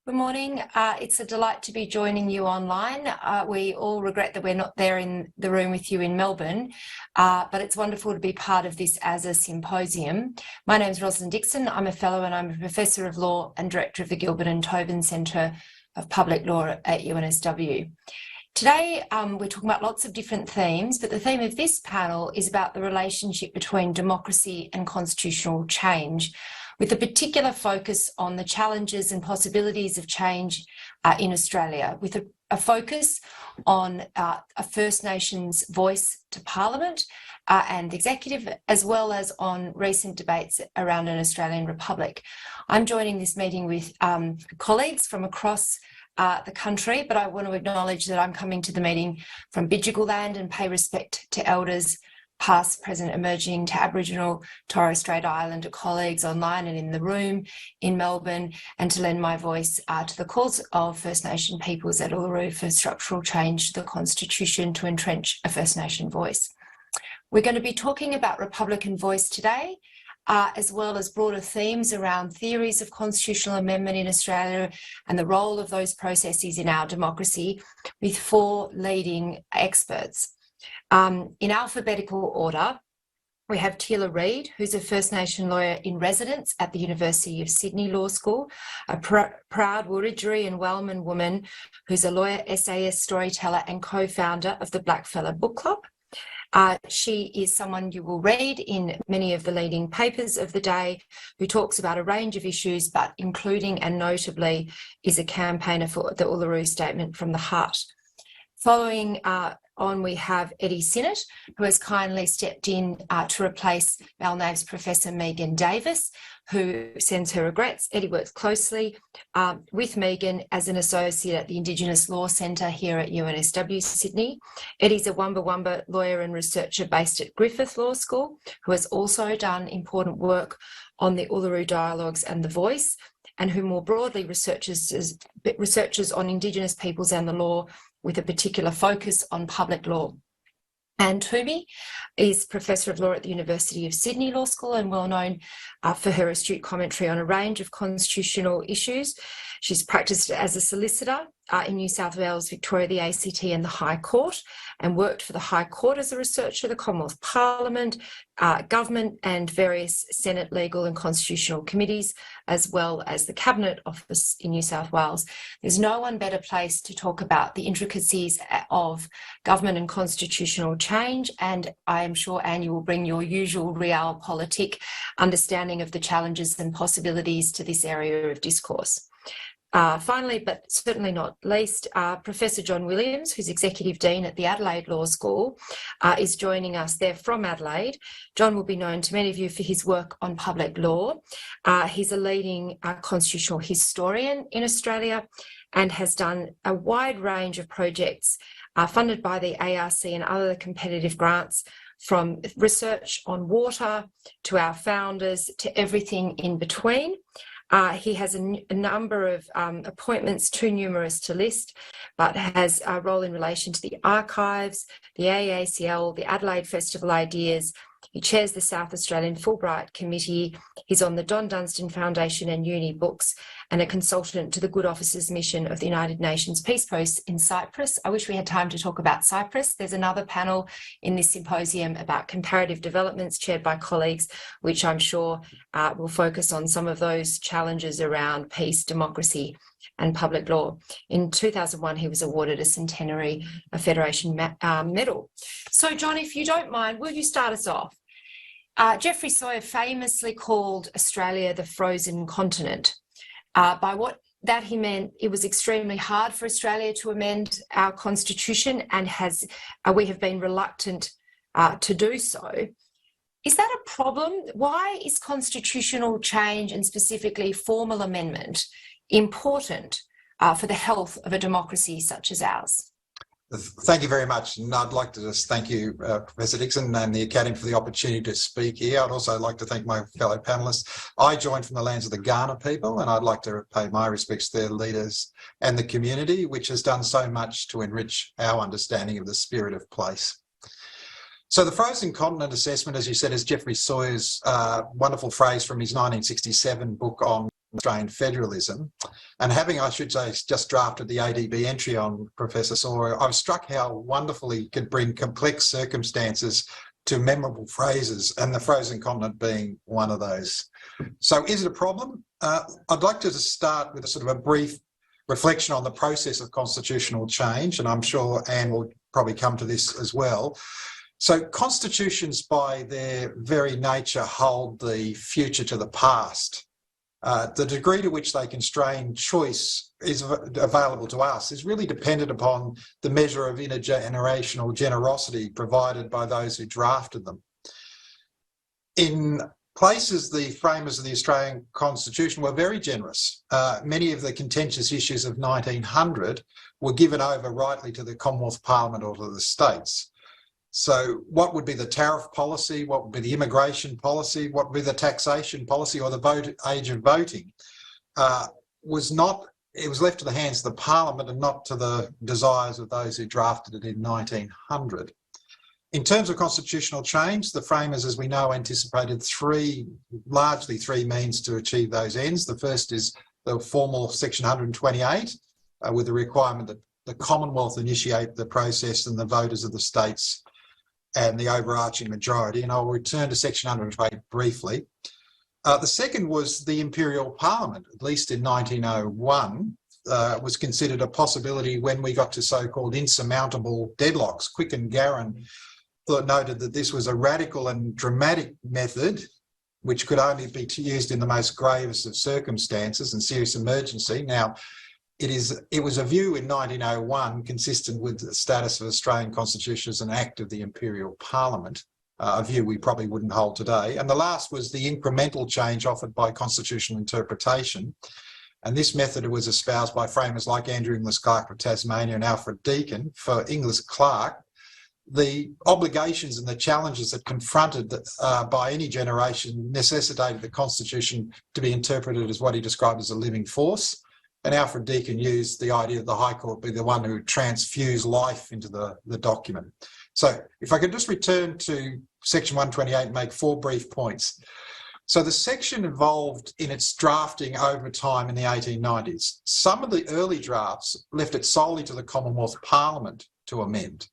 Good morning. It's a delight to be joining you online. We all regret that we're not there in the room with you in Melbourne, but it's wonderful to be part of this as a symposium. My name is Rosalind Dixon. I'm a fellow and I'm a Professor of Law and Director of the Gilbert and Tobin Centre of Public Law at UNSW. Today, we're talking about lots of different themes, but the theme of this panel is about the relationship between democracy and constitutional change, with a particular focus on the challenges and possibilities of change in Australia, with a focus on a First Nations voice to Parliament and Executive, as well as on recent debates around an Australian Republic. I'm joining this meeting with colleagues from across the country, but I want to acknowledge that I'm coming to the meeting from Bidjigal land and pay respect to elders past, present, emerging, to Aboriginal, Torres Strait Islander colleagues online and in the room in Melbourne, and to lend my voice to the cause of First Nation peoples at Uluru for structural change to the Constitution to entrench a First Nation voice. We're going to be talking about Republican voice today, as well as broader themes around theories of constitutional amendment in Australia and the role of those processes in our democracy, with four leading experts. In alphabetical order, we have Teela Reid, who's a First Nation lawyer in residence at the University of Sydney Law School, a proud Wiradjuri and Wellman woman who's a lawyer, essayist, storyteller and co-founder of the Blackfella Book Club. She is someone you will read in many of the leading papers of the day, who talks about a range of issues, but including and notably is a campaigner for the Uluru Statement from the Heart. Following on, we have Eddie Synot, who has kindly stepped in to replace Balnave's Professor Megan Davis, who sends her regrets. Eddie works closely with Megan as an associate at the Indigenous Law Centre here at UNSW Sydney. Eddie's a Wumba lawyer and researcher based at Griffith Law School, who has also done important work on the Uluru Dialogues and the Voice, and who more broadly researches on Indigenous peoples and the law, with a particular focus on public law. And Twomey is Professor of Law at the University of Sydney Law School and well known for her astute commentary on a range of constitutional issues. She's practiced as a solicitor in New South Wales, Victoria, the ACT and the High Court, and worked for the High Court as a researcher, the Commonwealth Parliament, government and various Senate legal and constitutional committees, as well as the Cabinet Office in New South Wales. There's no one better placed to talk about the intricacies of government and constitutional change, and I am sure, Anne, you will bring your usual realpolitik understanding of the challenges and possibilities to this area of discourse. Finally, but certainly not least, Professor John Williams, who's Executive Dean at the Adelaide Law School, is joining us there from Adelaide. John will be known to many of you for his work on public law. He's a leading constitutional historian in Australia and has done a wide range of projects funded by the ARC and other competitive grants, from research on water to our founders to everything in between. He has a number of appointments, too numerous to list, but has a role in relation to the archives, the AACL, the Adelaide Festival Ideas. He chairs the South Australian Fulbright Committee. He's on the Don Dunstan Foundation and Uni Books, and a consultant to the Good Offices Mission of the United Nations Peace Post in Cyprus. I wish we had time to talk about Cyprus. There's another panel in this symposium about comparative developments chaired by colleagues, which I'm sure will focus on some of those challenges around peace, democracy and public law. In 2001, he was awarded a Centenary Federation Medal. So, John, if you don't mind, will you start us off? Geoffrey Sawyer famously called Australia the frozen continent. By what that he meant, it was extremely hard for Australia to amend our constitution, and we have been reluctant to do so. Is that a problem? Why is constitutional change, and specifically formal amendment, important for the health of a democracy such as ours? Thank you very much, and I'd like to just thank you, Professor Dixon and the Academy, for the opportunity to speak here. I'd also like to thank my fellow panellists. I joined from the lands of the Kaurna people, and I'd like to pay my respects to their leaders and the community, which has done so much to enrich our understanding of the spirit of place. So the frozen continent assessment, as you said, is Geoffrey Sawyer's wonderful phrase from his 1967 book on Australian federalism. And having, I should say, just drafted the ADB entry on Professor Sawyer, I was struck how wonderfully he could bring complex circumstances to memorable phrases, and the frozen continent being one of those. So is it a problem? I'd like to start with a sort of a brief reflection on the process of constitutional change, and I'm sure Anne will probably come to this as well. So constitutions by their very nature hold the future to the past. The degree to which they constrain choice is available to us is really dependent upon the measure of intergenerational generosity provided by those who drafted them. In places, the framers of the Australian Constitution were very generous. Many of the contentious issues of 1900 were given over rightly to the Commonwealth Parliament or to the states. So what would be the tariff policy? What would be the immigration policy? What would be the taxation policy or the age of voting? It was left to the hands of the Parliament and not to the desires of those who drafted it in 1900. In terms of constitutional change, the framers, as we know, anticipated largely three means to achieve those ends. The first is the formal Section 128, with the requirement that the Commonwealth initiate the process and the voters of the states and the overarching majority, and I'll return to Section 128 briefly. The second was the Imperial Parliament, at least in 1901, was considered a possibility when we got to so-called insurmountable deadlocks. Quick and Garron noted that this was a radical and dramatic method which could only be used in the most gravest of circumstances and serious emergency. Now, it was a view in 1901 consistent with the status of Australian Constitution as an act of the Imperial Parliament, a view we probably wouldn't hold today. And the last was the incremental change offered by constitutional interpretation. And this method was espoused by framers like Andrew Inglis Clark of Tasmania and Alfred Deakin. For Inglis Clark, the obligations and the challenges that confronted by any generation necessitated the Constitution to be interpreted as what he described as a living force. And Alfred Deakin used the idea that the High Court be the one who transfused life into the document. So if I could just return to Section 128 and make 4 brief points. So the section evolved in its drafting over time in the 1890s. Some of the early drafts left it solely to the Commonwealth Parliament to amend.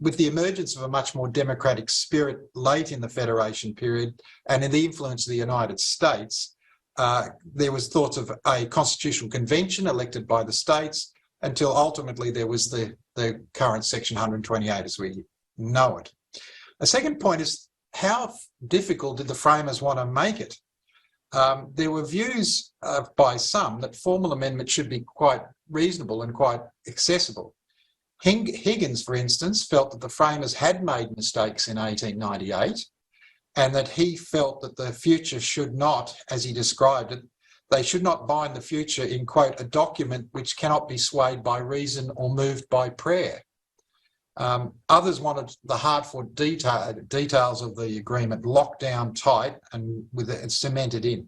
With the emergence of a much more democratic spirit late in the Federation period and in the influence of the United States, there was thoughts of a constitutional convention elected by the states until ultimately there was the current Section 128 as we know it. A second point is, how difficult did the framers want to make it? There were views by some that formal amendment should be quite reasonable and quite accessible. Higgins, for instance, felt that the framers had made mistakes in 1898 and that he felt that the future should not, as he described it, they should not bind the future in, quote, a document which cannot be swayed by reason or moved by prayer. Others wanted the hard-fought details of the agreement locked down tight and with it cemented in.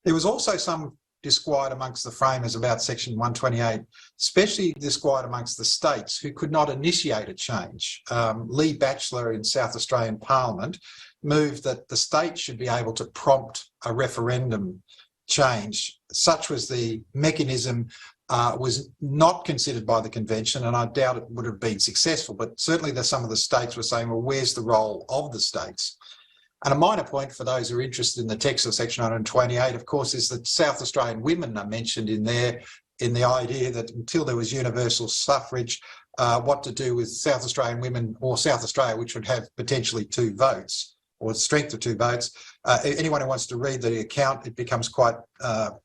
There was also some disquiet amongst the framers about Section 128, especially disquiet amongst the states who could not initiate a change. Lee Batchelor in South Australian Parliament moved that the state should be able to prompt a referendum change. Such was the mechanism, was not considered by the convention, and I doubt it would have been successful, but certainly some of the states were saying, well, where's the role of the states? And a minor point for those who are interested in the text of Section 128, of course, is that South Australian women are mentioned in there, in the idea that until there was universal suffrage, what to do with South Australian women or South Australia, which would have potentially 2 votes or strength of 2 votes. Anyone who wants to read the account, it becomes quite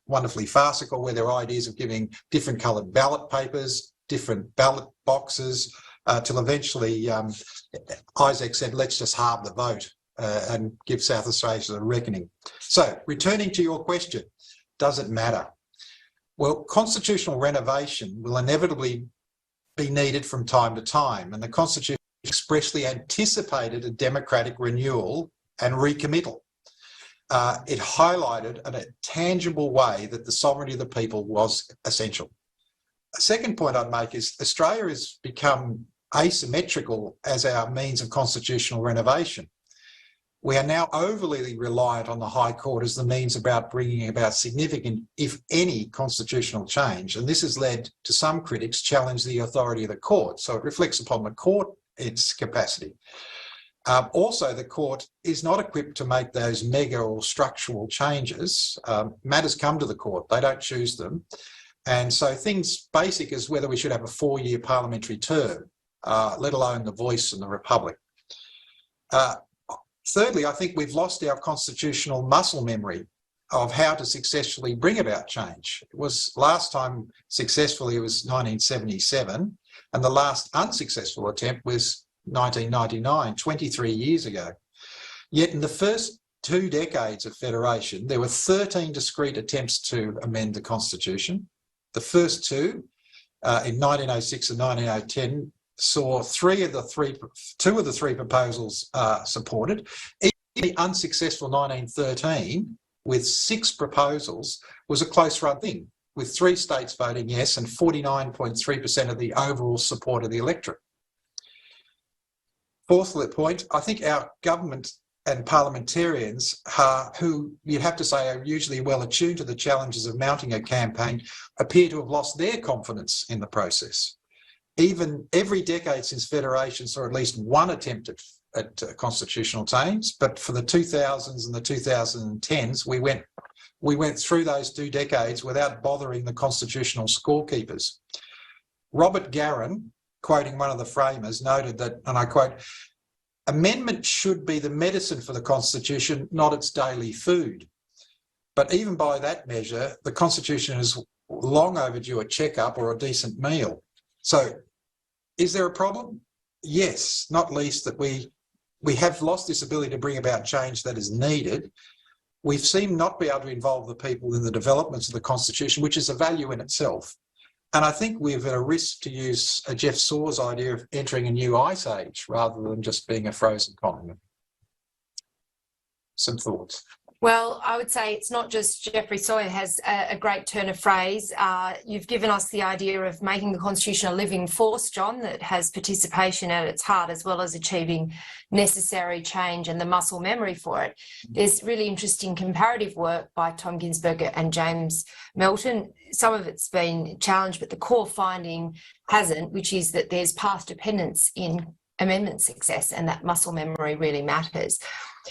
wonderfully farcical, where there are ideas of giving different coloured ballot papers, different ballot boxes, till eventually Isaac said, let's just halve the vote. And give South Australia a reckoning. So, returning to your question, does it matter? Well, constitutional renovation will inevitably be needed from time to time, and the Constitution expressly anticipated a democratic renewal and recommittal. It highlighted in a tangible way that the sovereignty of the people was essential. A second point I'd make is Australia has become asymmetrical as our means of constitutional renovation. We are now overly reliant on the High Court as the means about bringing about significant, if any, constitutional change. And this has led to some critics challenge the authority of the court. So it reflects upon the court, its capacity. Also, the court is not equipped to make those mega or structural changes. Matters come to the court, they don't choose them. And so things basic as whether we should have a 4-year parliamentary term, let alone the voice and the republic. Thirdly, I think we've lost our constitutional muscle memory of how to successfully bring about change. It was last time successfully, it was 1977, and the last unsuccessful attempt was 1999, 23 years ago. Yet in the first 2 decades of federation, there were 13 discrete attempts to amend the Constitution. The first two, in 1906 and 1910, saw two of the three proposals supported. Even the unsuccessful 1913, with 6 proposals, was a close run thing, with 3 states voting yes and 49.3% of the overall support of the electorate. Fourth point, I think our government and parliamentarians, who you'd have to say are usually well attuned to the challenges of mounting a campaign, appear to have lost their confidence in the process. Even every decade since federation saw at least one attempt at constitutional change, but for the 2000s and the 2010s, we went through those 2 decades without bothering the constitutional scorekeepers. Robert Garran, quoting one of the framers, noted that, and I quote, "Amendment should be the medicine for the Constitution, not its daily food." But even by that measure, the Constitution is long overdue a checkup or a decent meal. So is there a problem? Yes, not least that we have lost this ability to bring about change that is needed. We've seemed not to be able to involve the people in the developments of the Constitution, which is a value in itself. And I think we're at a risk, to use Jeff Saw's idea, of entering a new ice age rather than just being a frozen continent. Some thoughts. Well, I would say it's not just Geoffrey Sawyer has a great turn of phrase. You've given us the idea of making the Constitution a living force, John, that has participation at its heart, as well as achieving necessary change and the muscle memory for it. There's really interesting comparative work by Tom Ginsberger and James Melton. Some of it's been challenged, but the core finding hasn't, which is that there's path dependence in amendment success, and that muscle memory really matters.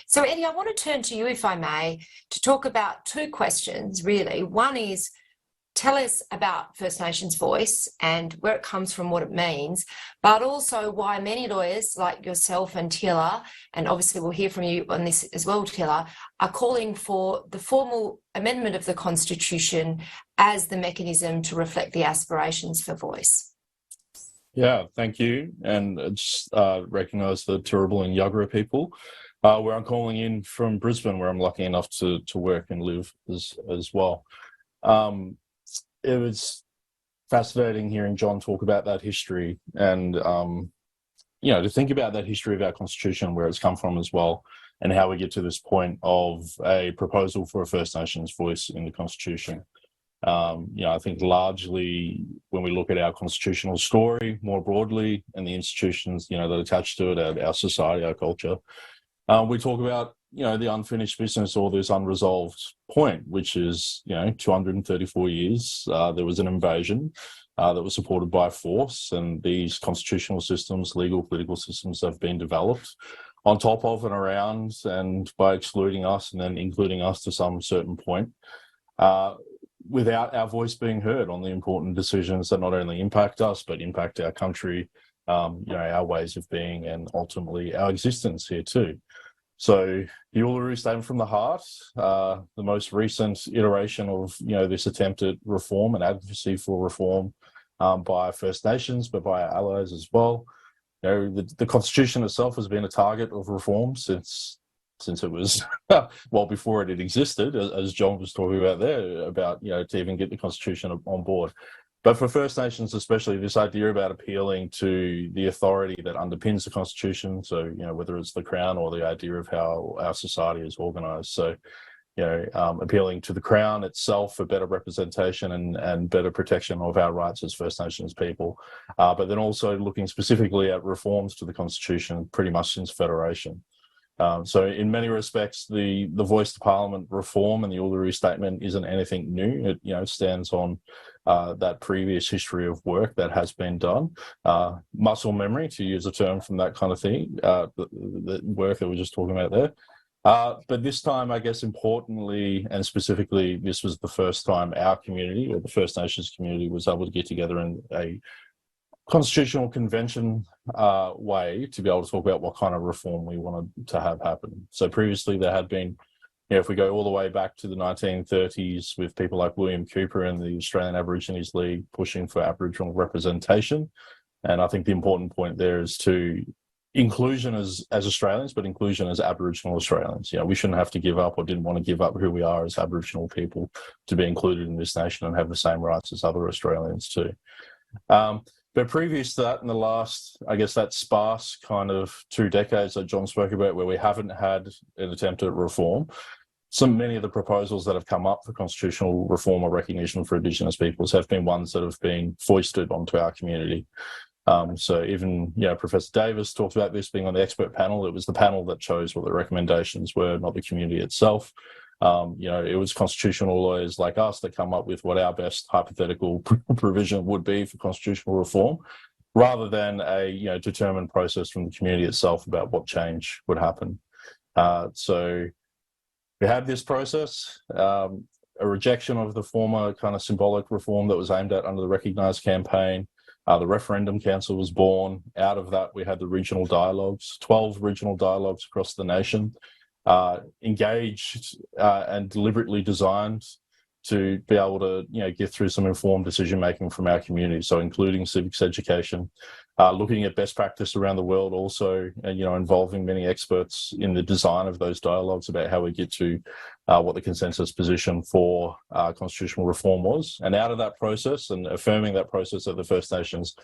So, Eddie, I want to turn to you, if I may, to talk about 2 questions, really. One is, tell us about First Nations voice and where it comes from, what it means, but also why many lawyers like yourself and Teela, and obviously we'll hear from you on this as well, Teela, are calling for the formal amendment of the Constitution as the mechanism to reflect the aspirations for voice. Yeah, thank you. And just recognise the Turrbal and Yuggera people. Where I'm calling in from Brisbane, where I'm lucky enough to work and live as well. It was fascinating hearing John talk about that history and, to think about that history of our Constitution, where it's come from as well, and how we get to this point of a proposal for a First Nations voice in the Constitution. I think largely when we look at our constitutional story more broadly and the institutions, that attach to it, our society, our culture, we talk about, the unfinished business, or this unresolved point, which is, 234 years. There was an invasion that was supported by force, and these constitutional systems, legal, political systems, have been developed on top of and around and by excluding us and then including us to some certain point, without our voice being heard on the important decisions that not only impact us, but impact our country, our ways of being, and ultimately our existence here too. So the Uluru Statement from the Heart, the most recent iteration of, this attempt at reform and advocacy for reform by First Nations, but by our allies as well. The Constitution itself has been a target of reform since it was, before it existed, as John was talking about there, about, to even get the Constitution on board. But for First Nations especially, this idea about appealing to the authority that underpins the Constitution, so, whether it's the Crown or the idea of how our society is organised. So, appealing to the Crown itself for better representation and better protection of our rights as First Nations people, but then also looking specifically at reforms to the Constitution pretty much since Federation. So in many respects, the Voice to Parliament reform and the Uluru Statement isn't anything new. It stands on that previous history of work that has been done. Muscle memory, to use a term from that kind of thing, the work that we were just talking about there. But this time, I guess importantly and specifically, this was the first time our community, or the First Nations community, was able to get together in a constitutional convention way to be able to talk about what kind of reform we wanted to have happen. So previously there had been, if we go all the way back to the 1930s with people like William Cooper and the Australian Aborigines League pushing for Aboriginal representation. And I think the important point there is to inclusion as Australians, but inclusion as Aboriginal Australians. We shouldn't have to give up, or didn't want to give up, who we are as Aboriginal people to be included in this nation and have the same rights as other Australians too. But previous to that, in the last, I guess, that sparse kind of 2 decades that John spoke about, where we haven't had an attempt at reform, many of the proposals that have come up for constitutional reform or recognition for Indigenous peoples have been ones that have been foisted onto our community. So even, Professor Davis talked about this being on the expert panel. It was the panel that chose what the recommendations were, not the community itself. It was constitutional lawyers like us that come up with what our best hypothetical provision would be for constitutional reform, rather than a determined process from the community itself about what change would happen. So we had this process, a rejection of the former kind of symbolic reform that was aimed at under the Recognise campaign. The Referendum Council was born. Out of that, we had the regional dialogues, 12 regional dialogues across the nation, engaged and deliberately designed to be able to get through some informed decision making from our community, so including civics education, looking at best practice around the world also, and involving many experts in the design of those dialogues about how we get to what the consensus position for constitutional reform was. And out of that process, and affirming that process at the First Nations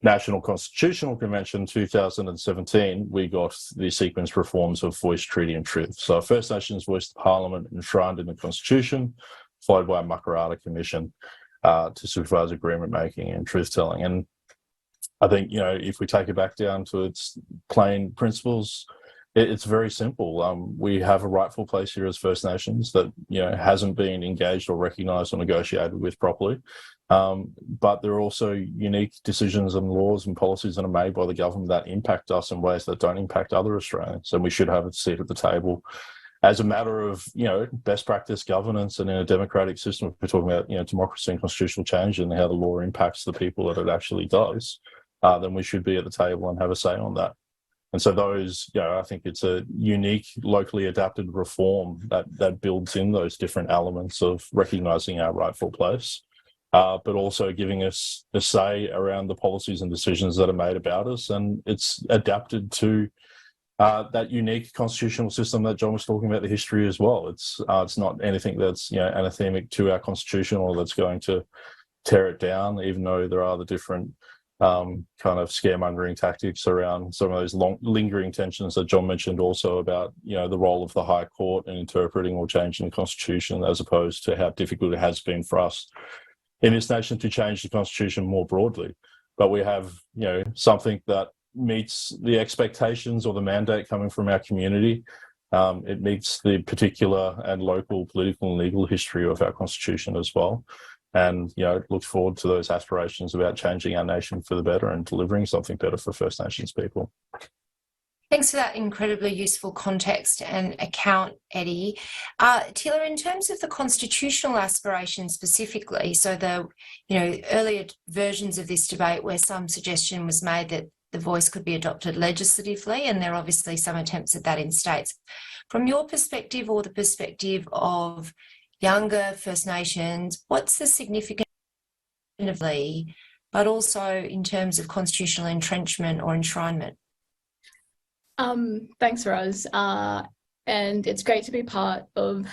National Constitutional Convention 2017, we got the sequence reforms of Voice, Treaty and Truth. So First Nations Voice to Parliament enshrined in the Constitution, followed by a Makarrata Commission to supervise agreement making and truth telling. And I think, if we take it back down to its plain principles, it's very simple. We have a rightful place here as First Nations that, hasn't been engaged or recognised or negotiated with properly. But there are also unique decisions and laws and policies that are made by the government that impact us in ways that don't impact other Australians. And we should have a seat at the table as a matter of, best practice governance. And in a democratic system, if we're talking about, democracy and constitutional change and how the law impacts the people that it actually does, then we should be at the table and have a say on that. And so those, I think it's a unique, locally adapted reform that builds in those different elements of recognising our rightful place, but also giving us a say around the policies and decisions that are made about us. And it's adapted to that unique constitutional system that John was talking about, the history as well. It's not anything that's anathemic to our constitution or that's going to tear it down, even though there are the different kind of scaremongering tactics around some of those lingering tensions that John mentioned also about, the role of the High Court in interpreting or changing the Constitution, as opposed to how difficult it has been for us in this nation to change the Constitution more broadly. But we have, something that meets the expectations or the mandate coming from our community. It meets the particular and local political and legal history of our Constitution as well. And, look forward to those aspirations about changing our nation for the better and delivering something better for First Nations people. Thanks for that incredibly useful context and account, Eddie. Teela, in terms of the constitutional aspirations specifically, so the earlier versions of this debate where some suggestion was made that the voice could be adopted legislatively, and there are obviously some attempts at that in states. From your perspective or the perspective of younger First Nations, what's the significance of but also in terms of constitutional entrenchment or enshrinement? Thanks, Ros. And it's great to be part of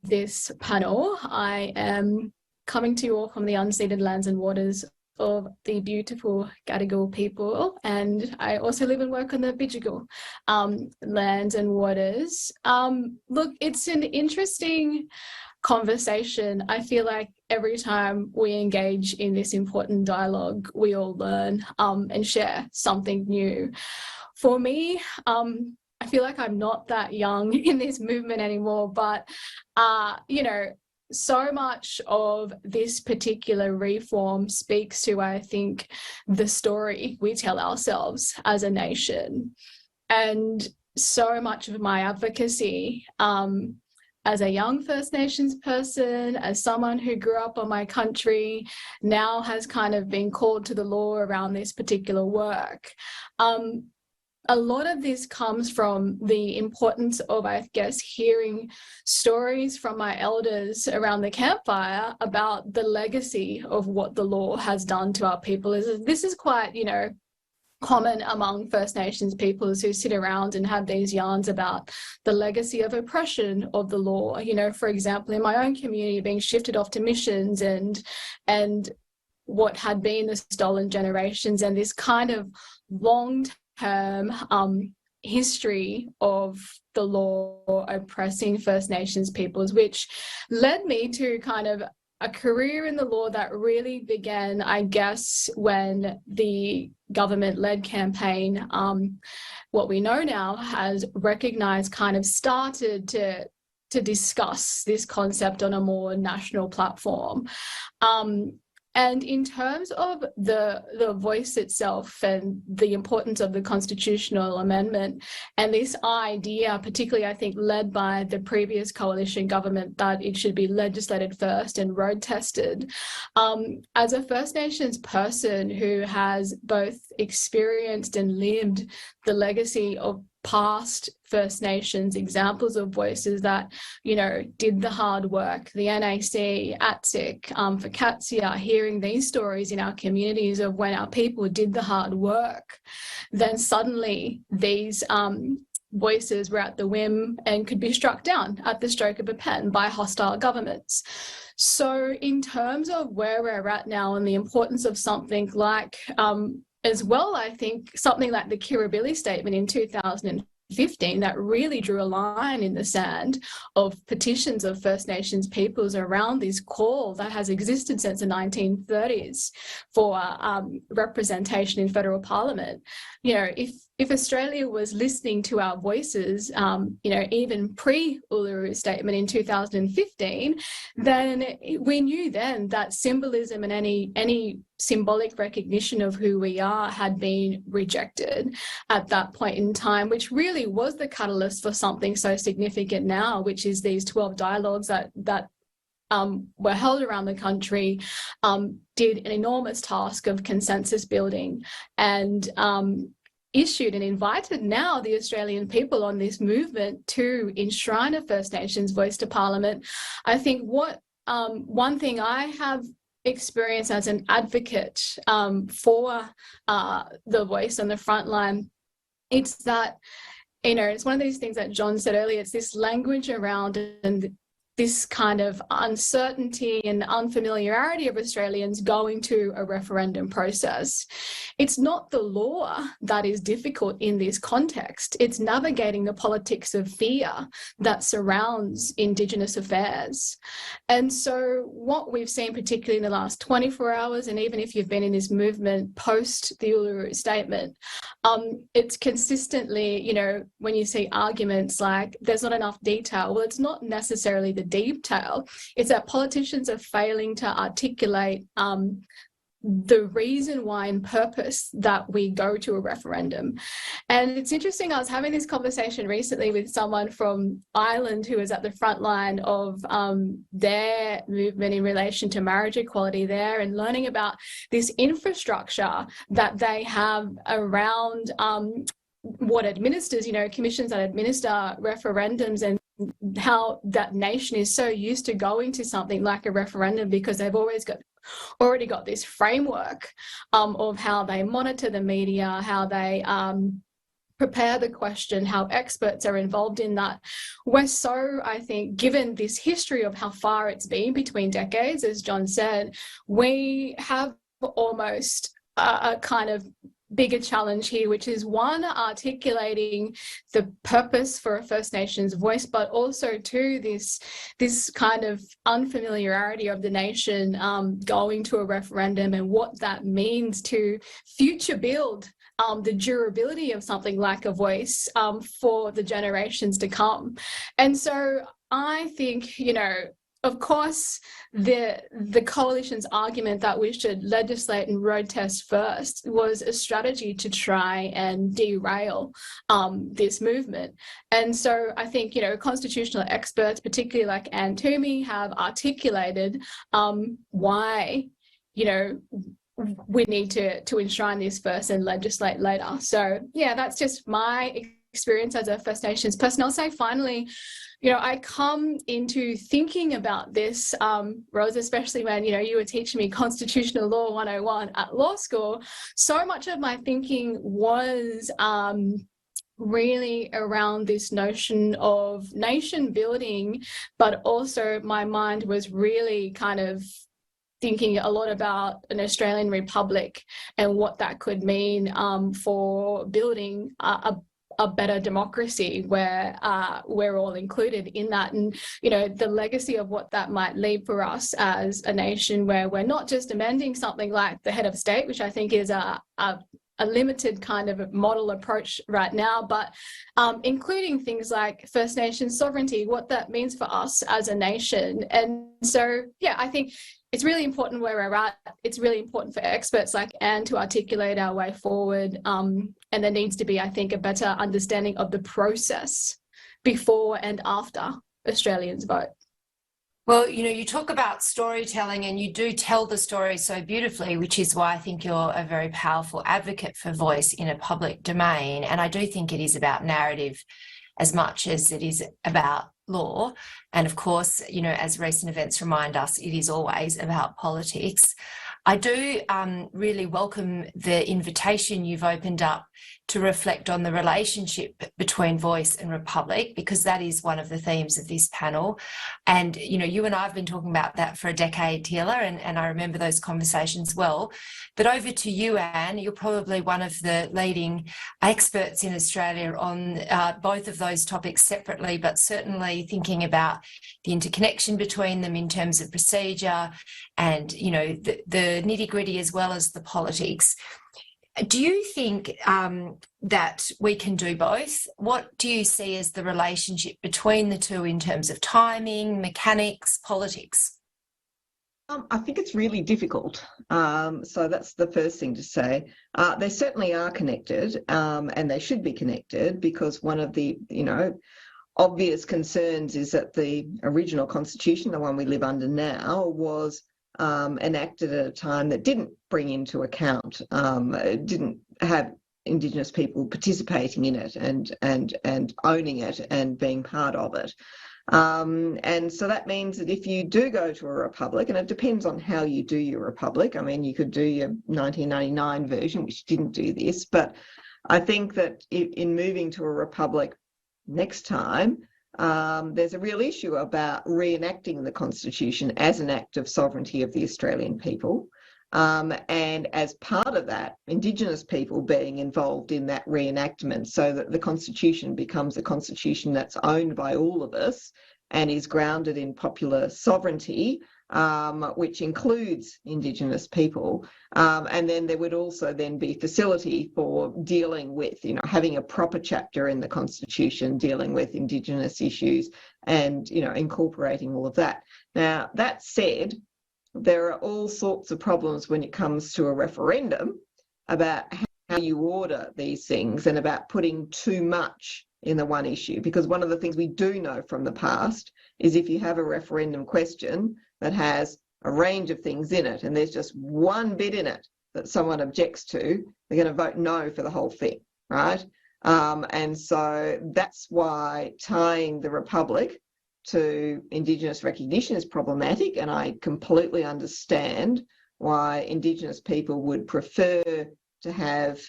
this panel. I am coming to you all from the unceded lands and waters of the beautiful Gadigal people, and I also live and work on the Bidjigal lands and waters. Look, it's an interesting conversation. I feel like every time we engage in this important dialogue, we all learn and share something new. For me, I feel like I'm not that young in this movement anymore, but, you know, so much of this particular reform speaks to, I think, the story we tell ourselves as a nation. And so much of my advocacy, as a young First Nations person, as someone who grew up on my country, now has kind of been called to the law around this particular work. A lot of this comes from the importance of, I guess, hearing stories from my elders around the campfire about the legacy of what the law has done to our people. This is quite, you know, common among First Nations peoples who sit around and have these yarns about the legacy of oppression of the law. You know, for example, in my own community, being shifted off to missions and what had been the stolen generations, and this kind of long-term history of the law oppressing First Nations peoples, which led me to kind of a career in the law that really began, I guess, when the government-led campaign, what we know now has recognised, kind of started to discuss this concept on a more national platform. And in terms of the voice itself and the importance of the constitutional amendment and this idea, particularly I think led by the previous coalition government, that it should be legislated first and road tested, as a First Nations person who has both experienced and lived the legacy of past First Nations examples of voices that, you know, did the hard work, the NAC, ATSIC, for CATSIA, hearing these stories in our communities of when our people did the hard work, then suddenly these voices were at the whim and could be struck down at the stroke of a pen by hostile governments. So in terms of where we're at now and the importance of something like as well, I think something like the Kirribilli Statement in 2015 that really drew a line in the sand of petitions of First Nations peoples around this call that has existed since the 1930s for representation in federal parliament. You know, if Australia was listening to our voices, you know, even pre-Uluru Statement in 2015, then we knew then that symbolism and any symbolic recognition of who we are had been rejected at that point in time, which really was the catalyst for something so significant now, which is these 12 dialogues that were held around the country, did an enormous task of consensus building and issued and invited now the Australian people on this movement to enshrine a First Nations voice to Parliament. I think what one thing I have experienced as an advocate for the voice on the front line, it's that, you know, it's one of these things that John said earlier, it's this language around and this kind of uncertainty and unfamiliarity of Australians going to a referendum process. It's not the law that is difficult in this context. It's navigating the politics of fear that surrounds Indigenous affairs. And so what we've seen, particularly in the last 24 hours, and even if you've been in this movement post the Uluru Statement, it's consistently, you know, when you see arguments like there's not enough detail, well, it's not necessarily the detail, it's that politicians are failing to articulate the reason why and purpose that we go to a referendum. And it's interesting, I was having this conversation recently with someone from Ireland who is at the front line of their movement in relation to marriage equality there, and learning about this infrastructure that they have around what administers, you know, commissions that administer referendums, and how that nation is so used to going to something like a referendum because they've already got this framework of how they monitor the media, how they prepare the question, how experts are involved in that. We're so, I think, given this history of how far it's been between decades, as John said, we have almost a kind of bigger challenge here, which is one, articulating the purpose for a First Nations voice, but also two, this kind of unfamiliarity of the nation going to a referendum and what that means to future build the durability of something like a voice for the generations to come. And so I think, you know, of course, the coalition's argument that we should legislate and road test first was a strategy to try and derail this movement. And so I think, you know, constitutional experts, particularly like Anne Twomey, have articulated why, you know, we need to enshrine this first and legislate later. So yeah, that's just my experience as a First Nations person. I'll say finally, you know, I come into thinking about this, Rose, especially when, you know, you were teaching me Constitutional Law 101 at law school. So much of my thinking was really around this notion of nation building, but also my mind was really kind of thinking a lot about an Australian Republic and what that could mean for building a better democracy where we're all included in that, and you know, the legacy of what that might leave for us as a nation, where we're not just amending something like the head of state, which I think is a limited kind of model approach right now, but including things like First Nations sovereignty, what that means for us as a nation. And so, yeah, I think it's really important where we're at. It's really important for experts like Anne to articulate our way forward. And there needs to be, I think, a better understanding of the process before and after Australians vote. Well, you know, you talk about storytelling and you do tell the story so beautifully, which is why I think you're a very powerful advocate for voice in a public domain. And I do think it is about narrative as much as it is about law. And of course, you know, as recent events remind us, it is always about politics. I do really welcome the invitation you've opened up to reflect on the relationship between voice and republic, because that is one of the themes of this panel. And, you know, you and I have been talking about that for a decade, Teela, and I remember those conversations well. But over to you, Anne, you're probably one of the leading experts in Australia on both of those topics separately, but certainly thinking about the interconnection between them in terms of procedure and, you know, the nitty-gritty as well as the politics. Do you think that we can do both? What do you see as the relationship between the two in terms of timing, mechanics, politics? I think it's really difficult. So that's the first thing to say. They certainly are connected, and they should be connected, because one of the, you know, obvious concerns is that the original constitution, the one we live under now, was enacted at a time that didn't bring into account, didn't have Indigenous people participating in it and owning it and being part of it. And so that means that if you do go to a republic, and it depends on how you do your republic, I mean, you could do your 1999 version, which didn't do this, but I think that in moving to a republic next time, there's a real issue about reenacting the Constitution as an act of sovereignty of the Australian people. And as part of that, Indigenous people being involved in that reenactment, so that the Constitution becomes a Constitution that's owned by all of us and is grounded in popular sovereignty, which includes Indigenous people. And then there would also then be facility for dealing with, you know, having a proper chapter in the Constitution dealing with Indigenous issues and, you know, incorporating all of that. Now, that said, there are all sorts of problems when it comes to a referendum about how you order these things and about putting too much in the one issue. Because one of the things we do know from the past is if you have a referendum question that has a range of things in it and there's just one bit in it that someone objects to, they're going to vote no for the whole thing, right? And so that's why tying the Republic to Indigenous recognition is problematic, and I completely understand why Indigenous people would prefer to have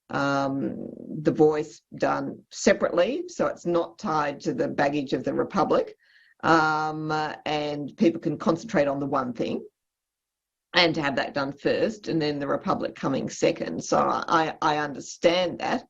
the voice done separately, so it's not tied to the baggage of the Republic, and people can concentrate on the one thing. and to have that done first, and then the Republic coming second. So I understand that.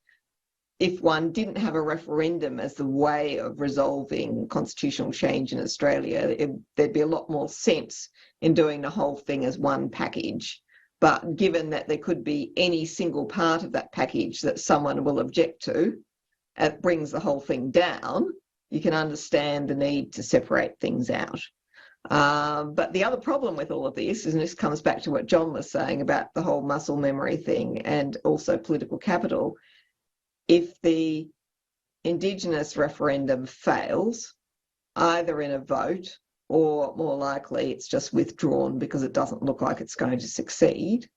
If one didn't have a referendum as the way of resolving constitutional change in Australia, there'd be a lot more sense in doing the whole thing as one package. But given that there could be any single part of that package that someone will object to, it brings the whole thing down, you can understand the need to separate things out. But the other problem with all of this, and this comes back to what John was saying about the whole muscle memory thing and also political capital, if the Indigenous referendum fails, either in a vote or more likely it's just withdrawn because it doesn't look like it's going to succeed,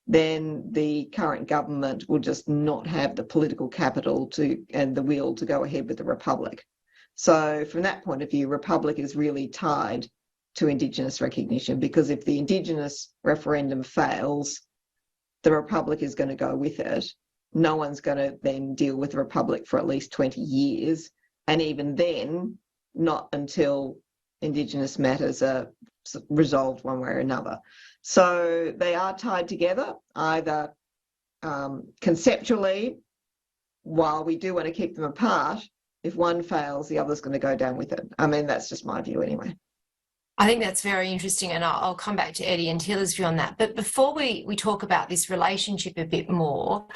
then the current government will just not have the political capital and the will to go ahead with the Republic. So from that point of view, Republic is really tied to Indigenous recognition, because if the Indigenous referendum fails, the Republic is going to go with it. No one's going to then deal with the Republic for at least 20 years. And even then, not until Indigenous matters are resolved one way or another. So they are tied together, either conceptually, while we do want to keep them apart. If one fails, the other's going to go down with it. I mean, that's just my view anyway. I think that's very interesting, and I'll come back to Eddie and Teela's view on that. But before we talk about this relationship a bit more,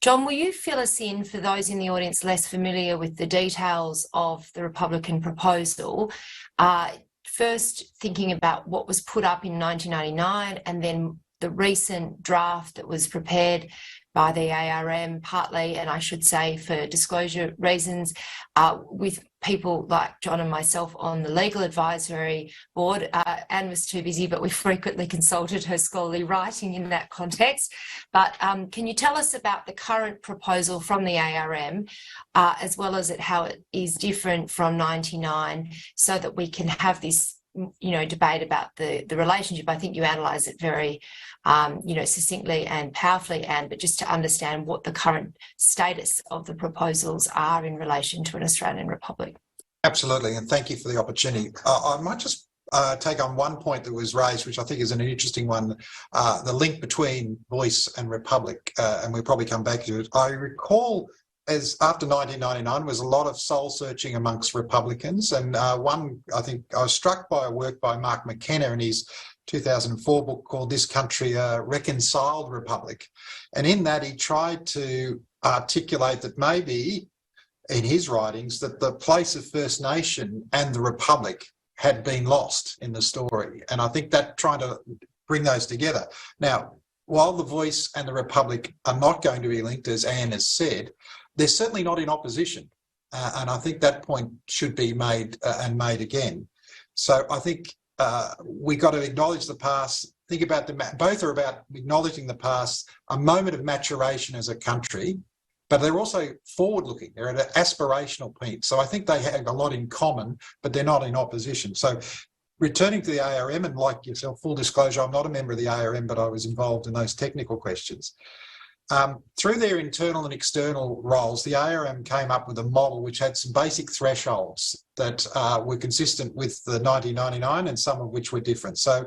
John, will you fill us in, for those in the audience less familiar with the details of the Republican proposal, first thinking about what was put up in 1999 and then the recent draft that was prepared by the ARM, partly, and I should say for disclosure reasons, with people like John and myself on the legal advisory board. Anne was too busy, but we frequently consulted her scholarly writing in that context. But can you tell us about the current proposal from the ARM, as well as how it is different from 99, so that we can have this debate about the relationship? I think you analyse it very, succinctly and powerfully, Anne, but just to understand what the current status of the proposals are in relation to an Australian Republic. Absolutely, and thank you for the opportunity. I might just take on one point that was raised, which I think is an interesting one, the link between voice and Republic, and we'll probably come back to it. I recall, as after 1999 was a lot of soul searching amongst Republicans, and I was struck by a work by Mark McKenna in his 2004 book called This Country, a Reconciled Republic. And in that he tried to articulate that maybe, in his writings, that the place of First Nation and the Republic had been lost in the story. And I think that trying to bring those together. Now, while the voice and the Republic are not going to be linked, as Anne has said, they're certainly not in opposition. And I think that point should be made and made again. So I think we got to acknowledge the past, think about both are about acknowledging the past, a moment of maturation as a country, but they're also forward-looking. They're at an aspirational point. So I think they have a lot in common, but they're not in opposition. So returning to the ARM, and like yourself, full disclosure, I'm not a member of the ARM, but I was involved in those technical questions. Through their internal and external roles, the ARM came up with a model which had some basic thresholds that were consistent with the 1999 and some of which were different. So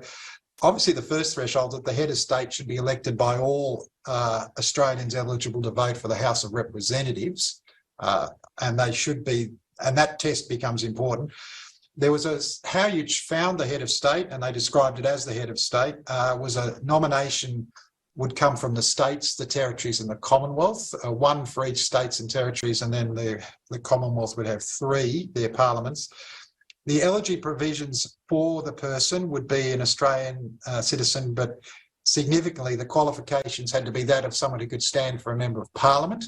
obviously the first threshold, that the head of state should be elected by all Australians eligible to vote for the House of Representatives, and they should be, and that test becomes important. There was how you found the head of state, and they described it as the head of state, was a nomination would come from the states, the territories and the Commonwealth, one for each states and territories, and then the Commonwealth would have three, their parliaments. The eligibility provisions for the person would be an Australian citizen, but significantly the qualifications had to be that of someone who could stand for a Member of Parliament.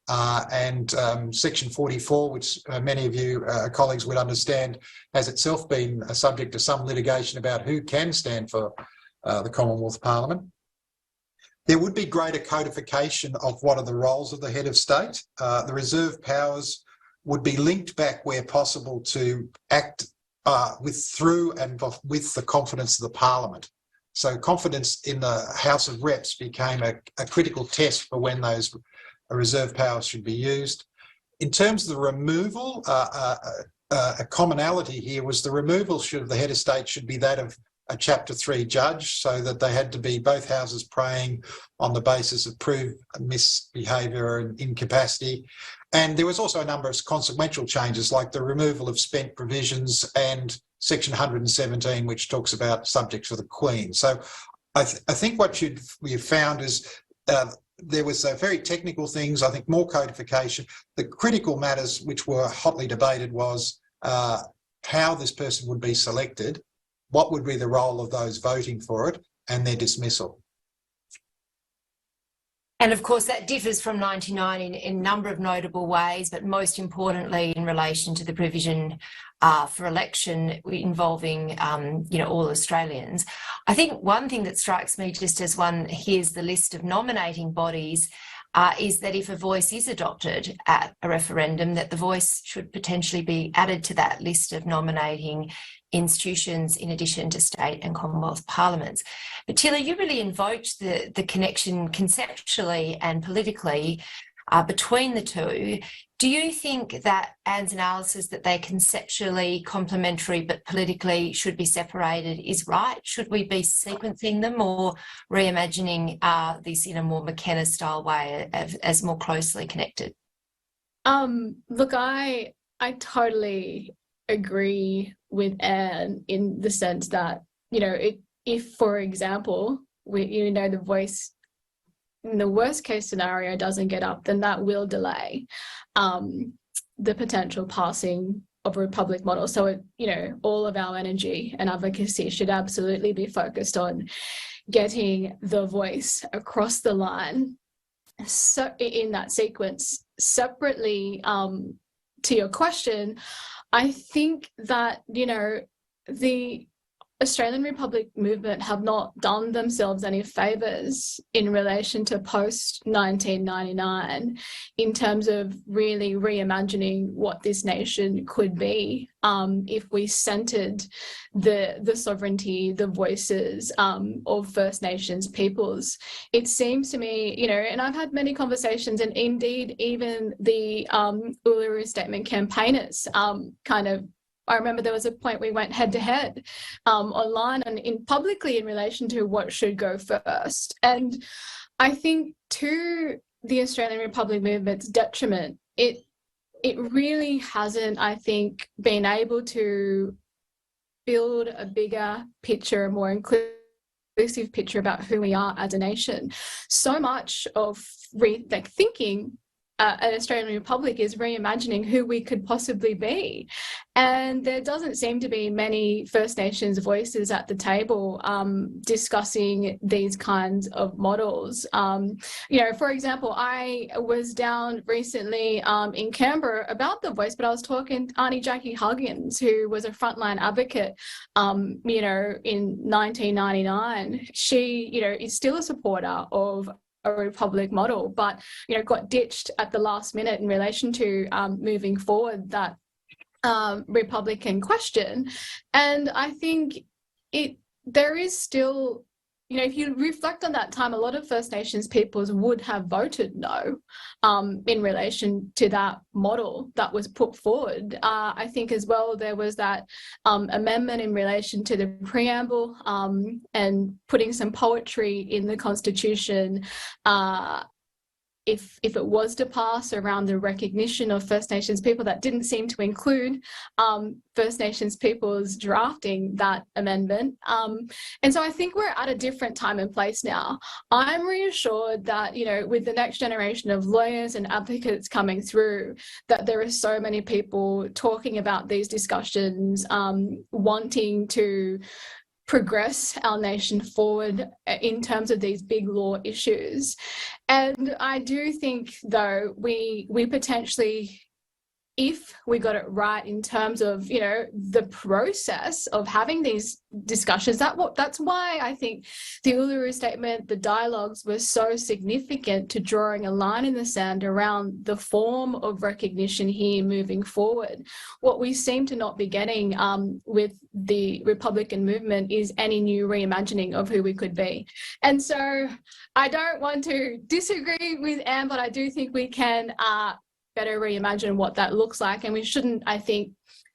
And Section 44, which many of you colleagues would understand, has itself been a subject to some litigation about who can stand for the Commonwealth Parliament. There would be greater codification of what are the roles of the head of state. The reserve powers would be linked back where possible to act through and with the confidence of the Parliament. So confidence in the House of Reps became a critical test for when those reserve powers should be used. In terms of the removal, a commonality here was the removal of the head of state should be that of a Chapter 3 judge, so that they had to be both houses praying on the basis of proved misbehaviour and incapacity. And there was also a number of consequential changes, like the removal of spent provisions and Section 117, which talks about subjects for the Queen. So I think what you've found is there was very technical things, I think more codification. The critical matters which were hotly debated was how this person would be selected, what would be the role of those voting for it, and their dismissal. And of course, that differs from 99 in a number of notable ways, but most importantly in relation to the provision for election involving, all Australians. I think one thing that strikes me just as one hears the list of nominating bodies is that if a voice is adopted at a referendum, that the voice should potentially be added to that list of nominating institutions in addition to state and Commonwealth parliaments. But Teela, you really invoked the connection conceptually and politically between the two. Do you think that Anne's analysis that they're conceptually complementary but politically should be separated is right? Should we be sequencing them or reimagining this in a more McKenna-style way as more closely connected? Look, I totally agree with Anne in the sense that, if, for example, the voice in the worst case scenario doesn't get up, then that will delay the potential passing of a republic model. So, all of our energy and advocacy should absolutely be focused on getting the voice across the line. So in that sequence, separately to your question, I think that, the Australian Republic movement have not done themselves any favours in relation to post-1999 in terms of really reimagining what this nation could be if we centred the sovereignty, the voices of First Nations peoples. It seems to me, and I've had many conversations, and indeed even the Uluru Statement campaigners I remember there was a point we went head to head online and publicly in relation to what should go first. And I think to the Australian Republic movement's detriment, it really hasn't, I think, been able to build a bigger picture, a more inclusive picture about who we are as a nation. So much of thinking an Australian Republic is reimagining who we could possibly be. And there doesn't seem to be many First Nations voices at the table discussing these kinds of models. For example, I was down recently in Canberra about the voice, but I was talking to Auntie Jackie Huggins, who was a frontline advocate, in 1999. She, is still a supporter of a republic model, but got ditched at the last minute in relation to moving forward that Republican question. And I think there is still, if you reflect on that time, a lot of First Nations peoples would have voted no in relation to that model that was put forward. I think as well there was that amendment in relation to the preamble and putting some poetry in the Constitution if it was to pass around the recognition of First Nations people. That didn't seem to include First Nations peoples drafting that amendment. And so I think we're at a different time and place now. I'm reassured that, with the next generation of lawyers and advocates coming through, that there are so many people talking about these discussions, wanting to progress our nation forward in terms of these big law issues. And I do think, though, we potentially, if we got it right in terms of, the process of having these discussions, that's why I think the Uluru Statement, the dialogues were so significant to drawing a line in the sand around the form of recognition here moving forward. What we seem to not be getting with the Republican movement is any new reimagining of who we could be. And so I don't want to disagree with Anne, but I do think we can better reimagine what that looks like. And we shouldn't, I think,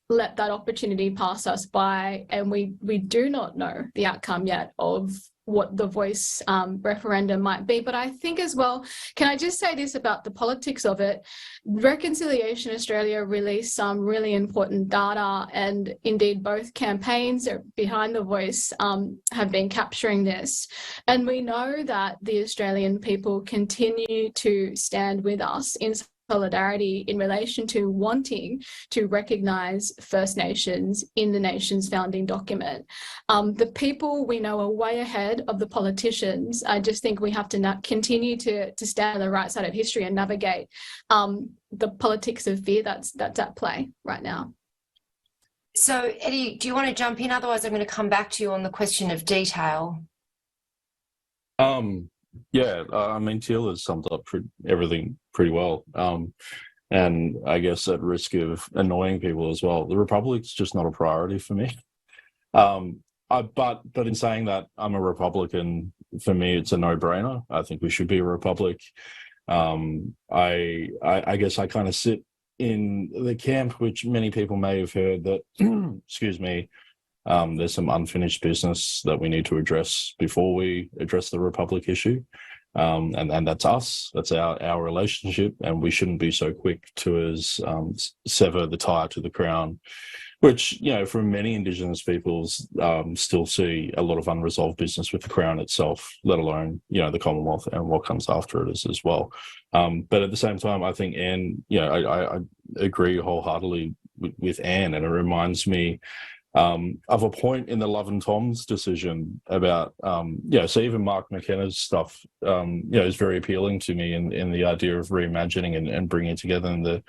let that opportunity pass us by, and we do not know the outcome yet of what the voice referendum might be. But I think as well, can I just say this about the politics of it? Reconciliation Australia released some really important data, and indeed both campaigns behind the voice have been capturing this. And we know that the Australian people continue to stand with us in solidarity in relation to wanting to recognise First Nations in the nation's founding document. The people we know are way ahead of the politicians. I just think we have to continue to stand on the right side of history and navigate the politics of fear that's at play right now. So, Eddie, do you want to jump in? Otherwise, I'm going to come back to you on the question of detail. Yeah, I mean, Teela summed up everything pretty well. And I guess at risk of annoying people as well, the Republic's just not a priority for me. But in saying that, I'm a Republican. For me, it's a no-brainer. I think we should be a republic. I guess I kind of sit in the camp, which many people may have heard, that, excuse me, there's some unfinished business that we need to address before we address the Republic issue. And that's us, that's our relationship, and we shouldn't be so quick to sever the tie to the Crown, which, you know, for many Indigenous peoples still see a lot of unresolved business with the Crown itself, let alone, you know, the Commonwealth and what comes after it as well. But at the same time, I think Anne, you know, I agree wholeheartedly with Anne, and it reminds me of a point in the Love and Tom's decision about, so even Mark McKenna's stuff, is very appealing to me in the idea of reimagining and bringing it together and the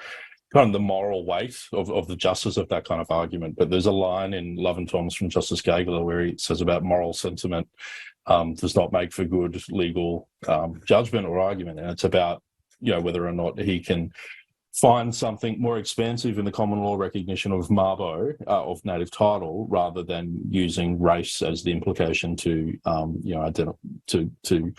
kind of the moral weight of the justice of that kind of argument. But there's a line in Love and Tom's from Justice Gageler where he says about moral sentiment does not make for good legal judgment or argument. And it's about, whether or not he can find something more expansive in the common law recognition of Mabo, of native title, rather than using race as the implication to, to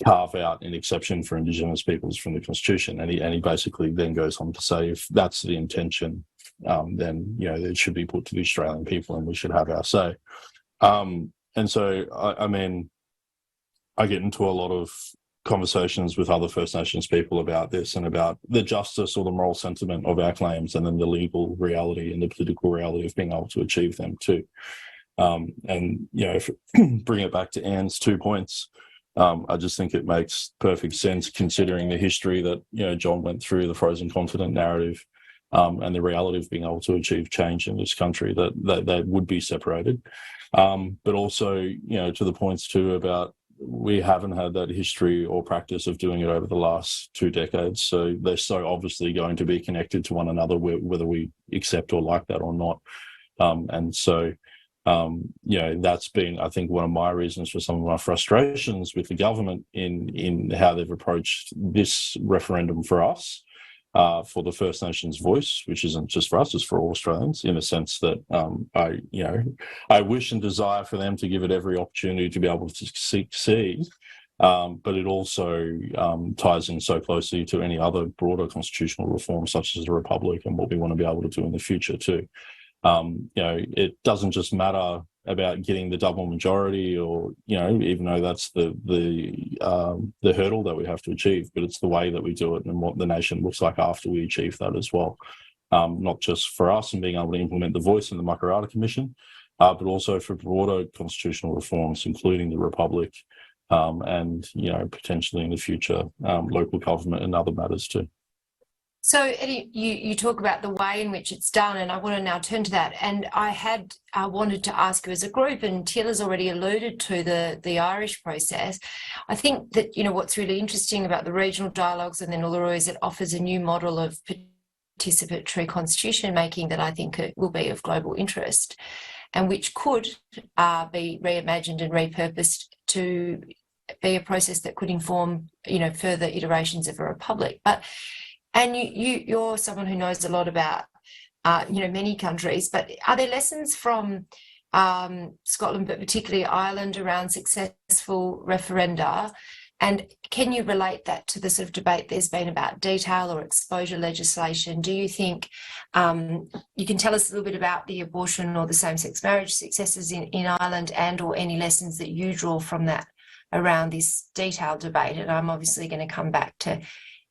carve out an exception for Indigenous peoples from the Constitution. And he basically then goes on to say, if that's the intention, then, it should be put to the Australian people and we should have our say. And so, I mean, I get into a lot of conversations with other First Nations people about this and about the justice or the moral sentiment of our claims, and then the legal reality and the political reality of being able to achieve them too. If bring it back to Anne's 2 points, I just think it makes perfect sense considering the history that, John went through, the frozen continent narrative, and the reality of being able to achieve change in this country, that they would be separated. But also, to the points too about we haven't had that history or practice of doing it over the last 2 decades. So they're so obviously going to be connected to one another, whether we accept or like that or not. That's been, I think, one of my reasons for some of my frustrations with the government in how they've approached this referendum for us, for the First Nations voice, which isn't just for us, it's for all Australians, in a sense that I wish and desire for them to give it every opportunity to be able to succeed. But it also ties in so closely to any other broader constitutional reform, such as the Republic, and what we want to be able to do in the future too. It doesn't just matter about getting the double majority, or even though that's the hurdle that we have to achieve, but it's the way that we do it and what the nation looks like after we achieve that as well. Not just for us and being able to implement the voice in the Makarrata Commission, but also for broader constitutional reforms, including the Republic, and potentially in the future local government and other matters too. So, Eddie, you talk about the way in which it's done, and I want to now turn to that. And I had wanted to ask you as a group, and Teela's already alluded to the Irish process. I think that, what's really interesting about the regional dialogues and then Uluru is it offers a new model of participatory constitution making that I think it will be of global interest, and which could be reimagined and repurposed to be a process that could inform, further iterations of a republic. And you're someone who knows a lot about, many countries, but are there lessons from Scotland, but particularly Ireland, around successful referenda And can you relate that to the sort of debate there's been about detail or exposure legislation? Do you think you can tell us a little bit about the abortion or the same-sex marriage successes in Ireland, and or any lessons that you draw from that around this detailed debate? And I'm obviously going to come back to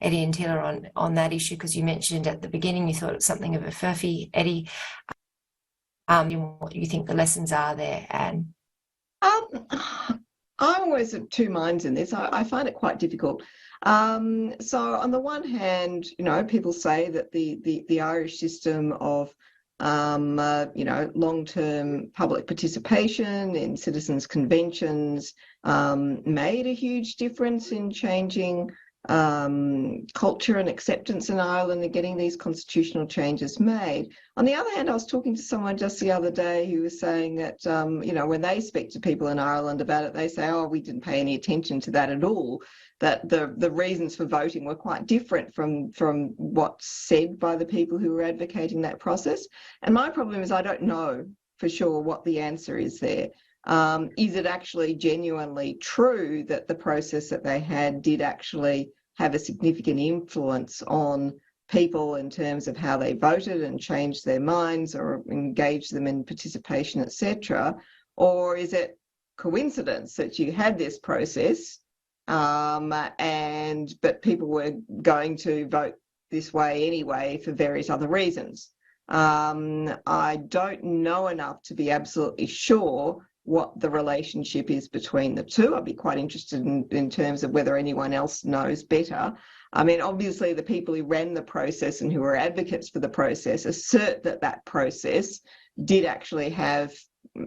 Eddie and Teela on that issue, because you mentioned at the beginning you thought it was something of a furphy, Eddie. What you think the lessons are there, Anne? I'm always of two minds in this. I find it quite difficult. So on the one hand, people say that the Irish system of long-term public participation in citizens' conventions made a huge difference in changing culture and acceptance in Ireland and getting these constitutional changes made. On the other hand, I was talking to someone just the other day who was saying that, when they speak to people in Ireland about it, they say, oh, we didn't pay any attention to that at all, that the reasons for voting were quite different from what's said by the people who were advocating that process. And my problem is I don't know for sure what the answer is there. Is it actually genuinely true that the process that they had did actually have a significant influence on people in terms of how they voted and changed their minds or engaged them in participation, etc.? Or is it coincidence that you had this process but people were going to vote this way anyway for various other reasons? I don't know enough to be absolutely sure what the relationship is between the two. I'd be quite interested in terms of whether anyone else knows better. I mean, obviously the people who ran the process and who were advocates for the process assert that that process did actually have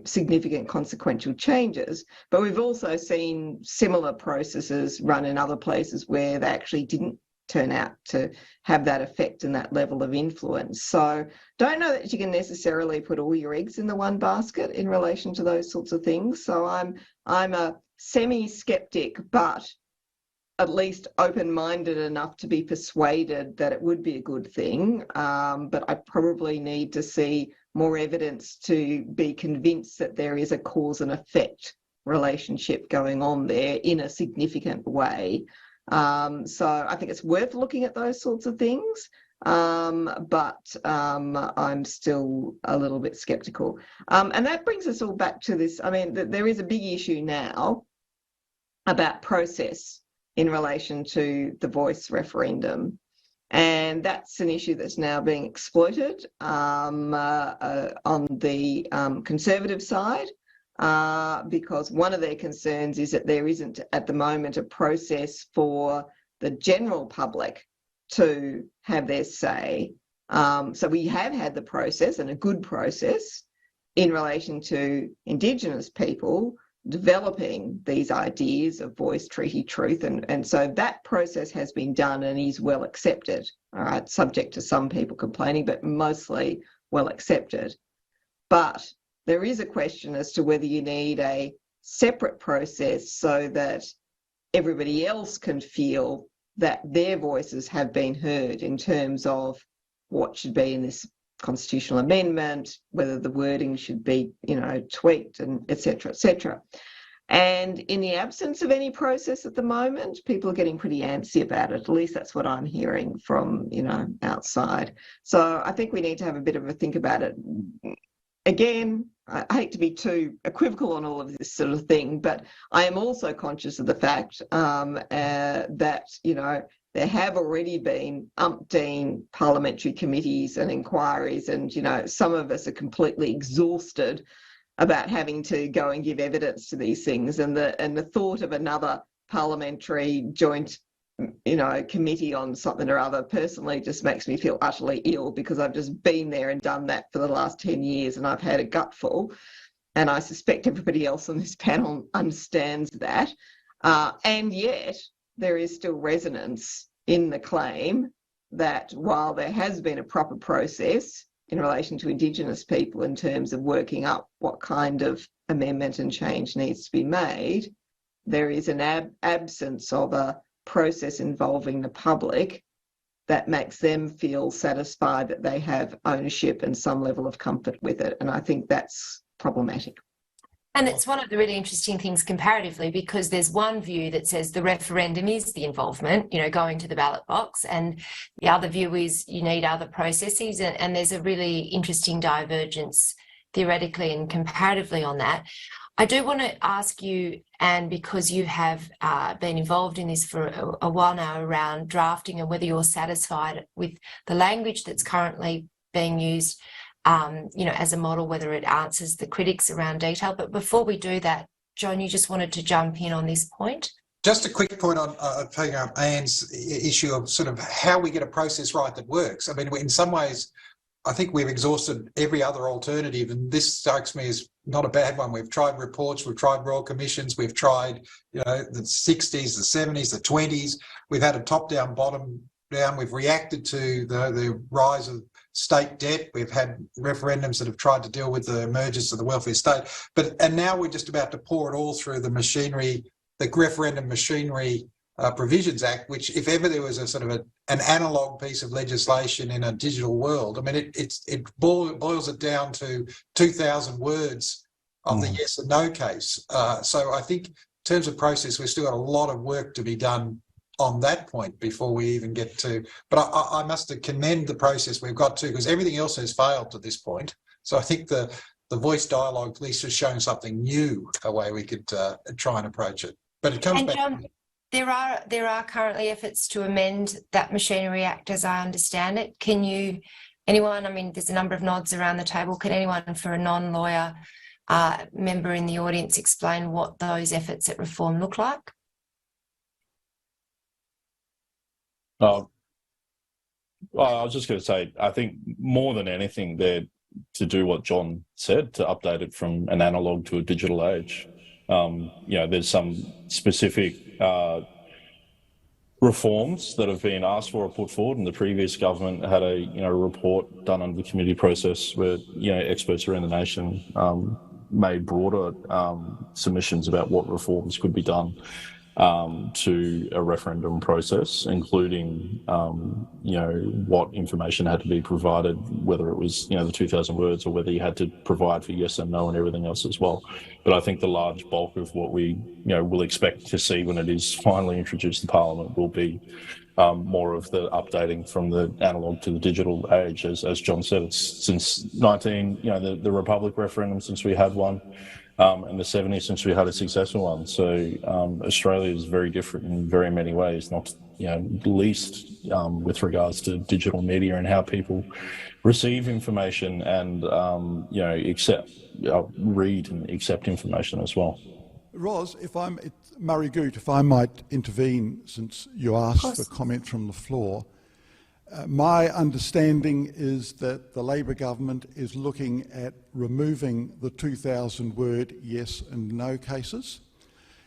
significant consequential changes, but we've also seen similar processes run in other places where they actually didn't turn out to have that effect and that level of influence. So don't know that you can necessarily put all your eggs in the one basket in relation to those sorts of things. So I'm a semi-skeptic, but at least open-minded enough to be persuaded that it would be a good thing. But I probably need to see more evidence to be convinced that there is a cause and effect relationship going on there in a significant way. So I think it's worth looking at those sorts of things, but I'm still a little bit sceptical. And that brings us all back to this. I mean, there is a big issue now about process in relation to the voice referendum. And that's an issue that's now being exploited on the Conservative side. Because one of their concerns is that there isn't at the moment a process for the general public to have their say. So we have had the process, and a good process, in relation to Indigenous people developing these ideas of voice, treaty, truth. And so that process has been done and is well accepted, all right, subject to some people complaining, but mostly well accepted. But there is a question as to whether you need a separate process so that everybody else can feel that their voices have been heard in terms of what should be in this constitutional amendment, whether the wording should be, tweaked, and et cetera, et cetera. And in the absence of any process at the moment, people are getting pretty antsy about it. At least that's what I'm hearing from, outside. So I think we need to have a bit of a think about it. Again, I hate to be too equivocal on all of this sort of thing, but I am also conscious of the fact that, there have already been umpteen parliamentary committees and inquiries, and, some of us are completely exhausted about having to go and give evidence to these things. And the thought of another parliamentary joint committee on something or other personally just makes me feel utterly ill, because I've just been there and done that for the last 10 years and I've had a gutful, and I suspect everybody else on this panel understands that. And yet there is still resonance in the claim that while there has been a proper process in relation to Indigenous people in terms of working up what kind of amendment and change needs to be made, there is an absence of a process involving the public that makes them feel satisfied that they have ownership and some level of comfort with it. And I think that's problematic. And it's one of the really interesting things comparatively, because there's one view that says the referendum is the involvement, going to the ballot box, and the other view is you need other processes, and there's a really interesting divergence theoretically and comparatively on that. I do want to ask you, Anne, because you have been involved in this for a while now around drafting, and whether you're satisfied with the language that's currently being used, as a model, whether it answers the critics around detail. But before we do that, John, you just wanted to jump in on this point. Just a quick point on picking up Anne's issue of sort of how we get a process right that works. I mean, in some ways, I think we've exhausted every other alternative, and this strikes me as not a bad one. We've tried reports, we've tried royal commissions, we've tried, the 60s, the 70s, the 20s. We've had a top-down, bottom-down. We've reacted to the rise of state debt. We've had referendums that have tried to deal with the emergence of the welfare state. And now we're just about to pour it all through the machinery, the Referendum Machinery Provisions Act, which, if ever there was a sort of an analogue piece of legislation in a digital world, I mean, it boils it down to 2,000 words of the yes and no case. So I think in terms of process, we've still got a lot of work to be done on that point before we even get to. But I must commend the process we've got to, because everything else has failed to this point. So I think the voice dialogue at least has shown something new, a way we could try and approach it. But it comes back. John, there are currently efforts to amend that Machinery Act, as I understand it. Can anyone, I mean, there's a number of nods around the table, can anyone for a non-lawyer member in the audience explain what those efforts at reform look like? I was just going to say, I think more than anything, they're to do what John said, to update it from an analogue to a digital age. There's some specific reforms that have been asked for or put forward, and the previous government had a report done under the committee process where experts around the nation made broader submissions about what reforms could be done to a referendum process, including what information had to be provided, whether it was the 2,000 words or whether you had to provide for yes and no and everything else as well. But I think the large bulk of what we will expect to see when it is finally introduced to Parliament will be more of the updating from the analogue to the digital age. As John said, it's since the Republic referendum, since we had one, and the 70s since we had a successful one. So Australia is very different in very many ways, not least with regards to digital media and how people receive information and read and accept information as well. Ros, it's Murray Goot, if I might intervene, since you asked for comment from the floor. My understanding is that the Labor government is looking at removing the 2,000-word yes and no cases.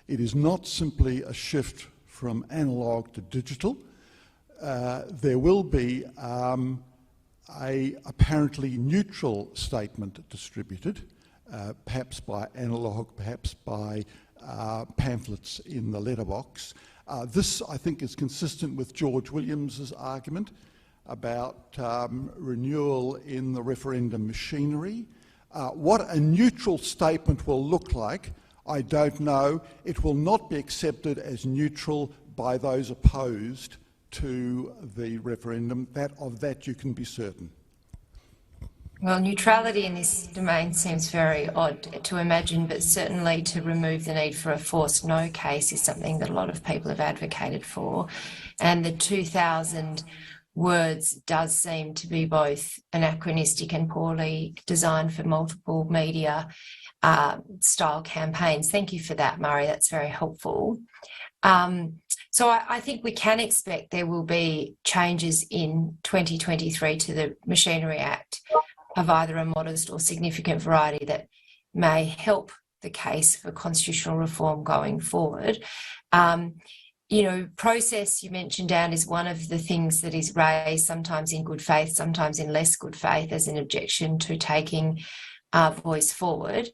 It is not simply a shift from analogue to digital. There will be a apparently neutral statement distributed, perhaps by analogue, perhaps by pamphlets in the letterbox. This, I think, is consistent with George Williams's argument about renewal in the referendum machinery. What a neutral statement will look like, I don't know. It will not be accepted as neutral by those opposed to the referendum. Of that you can be certain. Well, neutrality in this domain seems very odd to imagine, but certainly to remove the need for a forced no case is something that a lot of people have advocated for. And the 2,000 words does seem to be both anachronistic and poorly designed for multiple media style campaigns. Thank you for that, Murray. That's very helpful. So I think we can expect there will be changes in 2023 to the Machinery Act of either a modest or significant variety that may help the case for constitutional reform going forward. Process, you mentioned, Dan, is one of the things that is raised, sometimes in good faith, sometimes in less good faith, as an objection to taking Voice forward.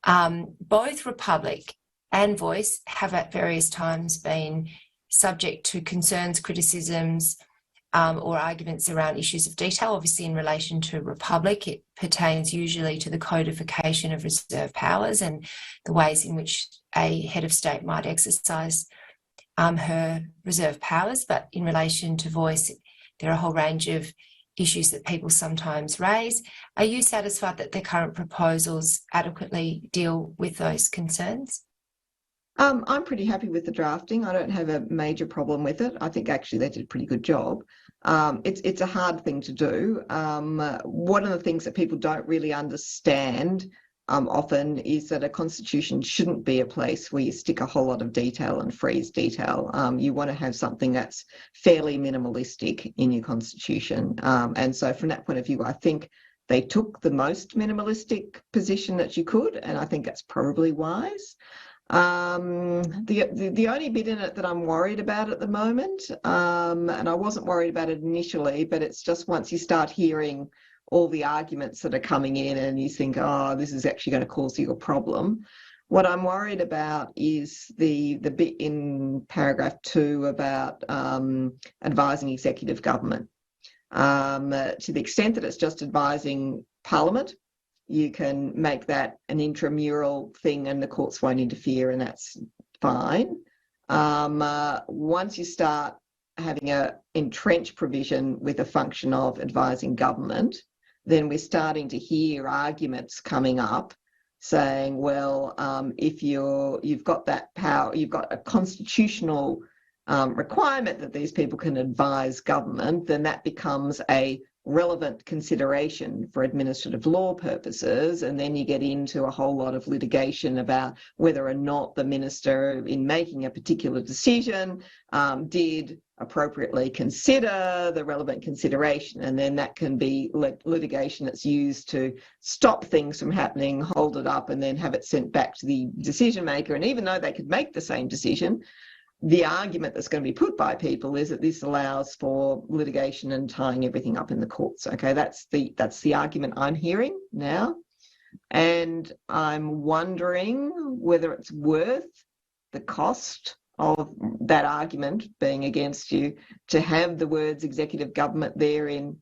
Both Republic and Voice have at various times been subject to concerns, criticisms, or arguments around issues of detail. Obviously, in relation to Republic, it pertains usually to the codification of reserve powers and the ways in which a head of state might exercise her reserve powers. But in relation to voice, there are a whole range of issues that people sometimes raise. Are you satisfied that the current proposals adequately deal with those concerns? I'm pretty happy with the drafting. I don't have a major problem with it. I think actually they did a pretty good job. It's a hard thing to do. One of the things that people don't really understand often is that a constitution shouldn't be a place where you stick a whole lot of detail and freeze detail. You want to have something that's fairly minimalistic in your constitution. And so from that point of view, I think they took the most minimalistic position that you could, and I think that's probably wise. The only bit in it that I'm worried about at the moment, and I wasn't worried about it initially, but it's just once you start hearing all the arguments that are coming in and you think, oh, this is actually going to cause you a problem. What I'm worried about is the bit in paragraph 2 about advising executive government. To the extent that it's just advising Parliament, you can make that an intramural thing and the courts won't interfere, and that's fine. Once you start having a entrenched provision with a function of advising government, then we're starting to hear arguments coming up saying, well, if you've got that power, you've got a constitutional requirement that these people can advise government, then that becomes a relevant consideration for administrative law purposes, and then you get into a whole lot of litigation about whether or not the minister, in making a particular decision, did appropriately consider the relevant consideration, and then that can be litigation that's used to stop things from happening, hold it up, and then have it sent back to the decision maker. And even though they could make the same decision, the argument that's going to be put by people is that this allows for litigation and tying everything up in the courts. Okay, that's the argument I'm hearing now, and I'm wondering whether it's worth the cost of that argument being against you to have the words executive government there in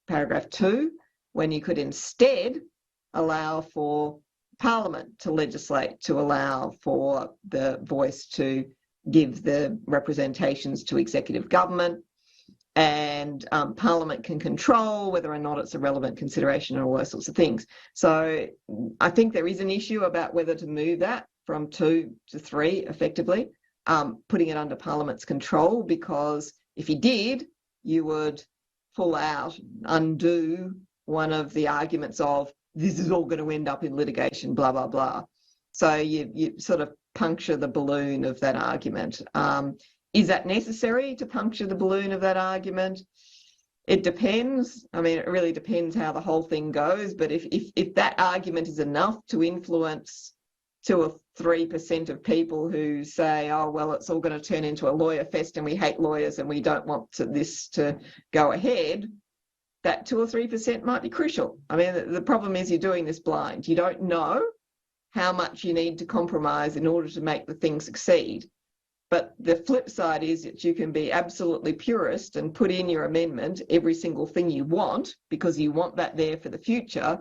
paragraph 2, when you could instead allow for Parliament to legislate, to allow for the voice to give the representations to executive government, and Parliament can control whether or not it's a relevant consideration and all those sorts of things. So I think there is an issue about whether to move that from 2 to 3 effectively, putting it under Parliament's control, because if you did, you would pull out, undo one of the arguments of this is all going to end up in litigation, blah, blah, blah. So you sort of puncture the balloon of that argument. Is that necessary to puncture the balloon of that argument? It depends. I mean, it really depends how the whole thing goes. But if that argument is enough to influence 2 or 3% of people who say, oh, well, it's all going to turn into a lawyer fest and we hate lawyers and we don't want this to go ahead, that 2 or 3% might be crucial. I mean, the problem is you're doing this blind. You don't know how much you need to compromise in order to make the thing succeed. But the flip side is that you can be absolutely purist and put in your amendment every single thing you want because you want that there for the future,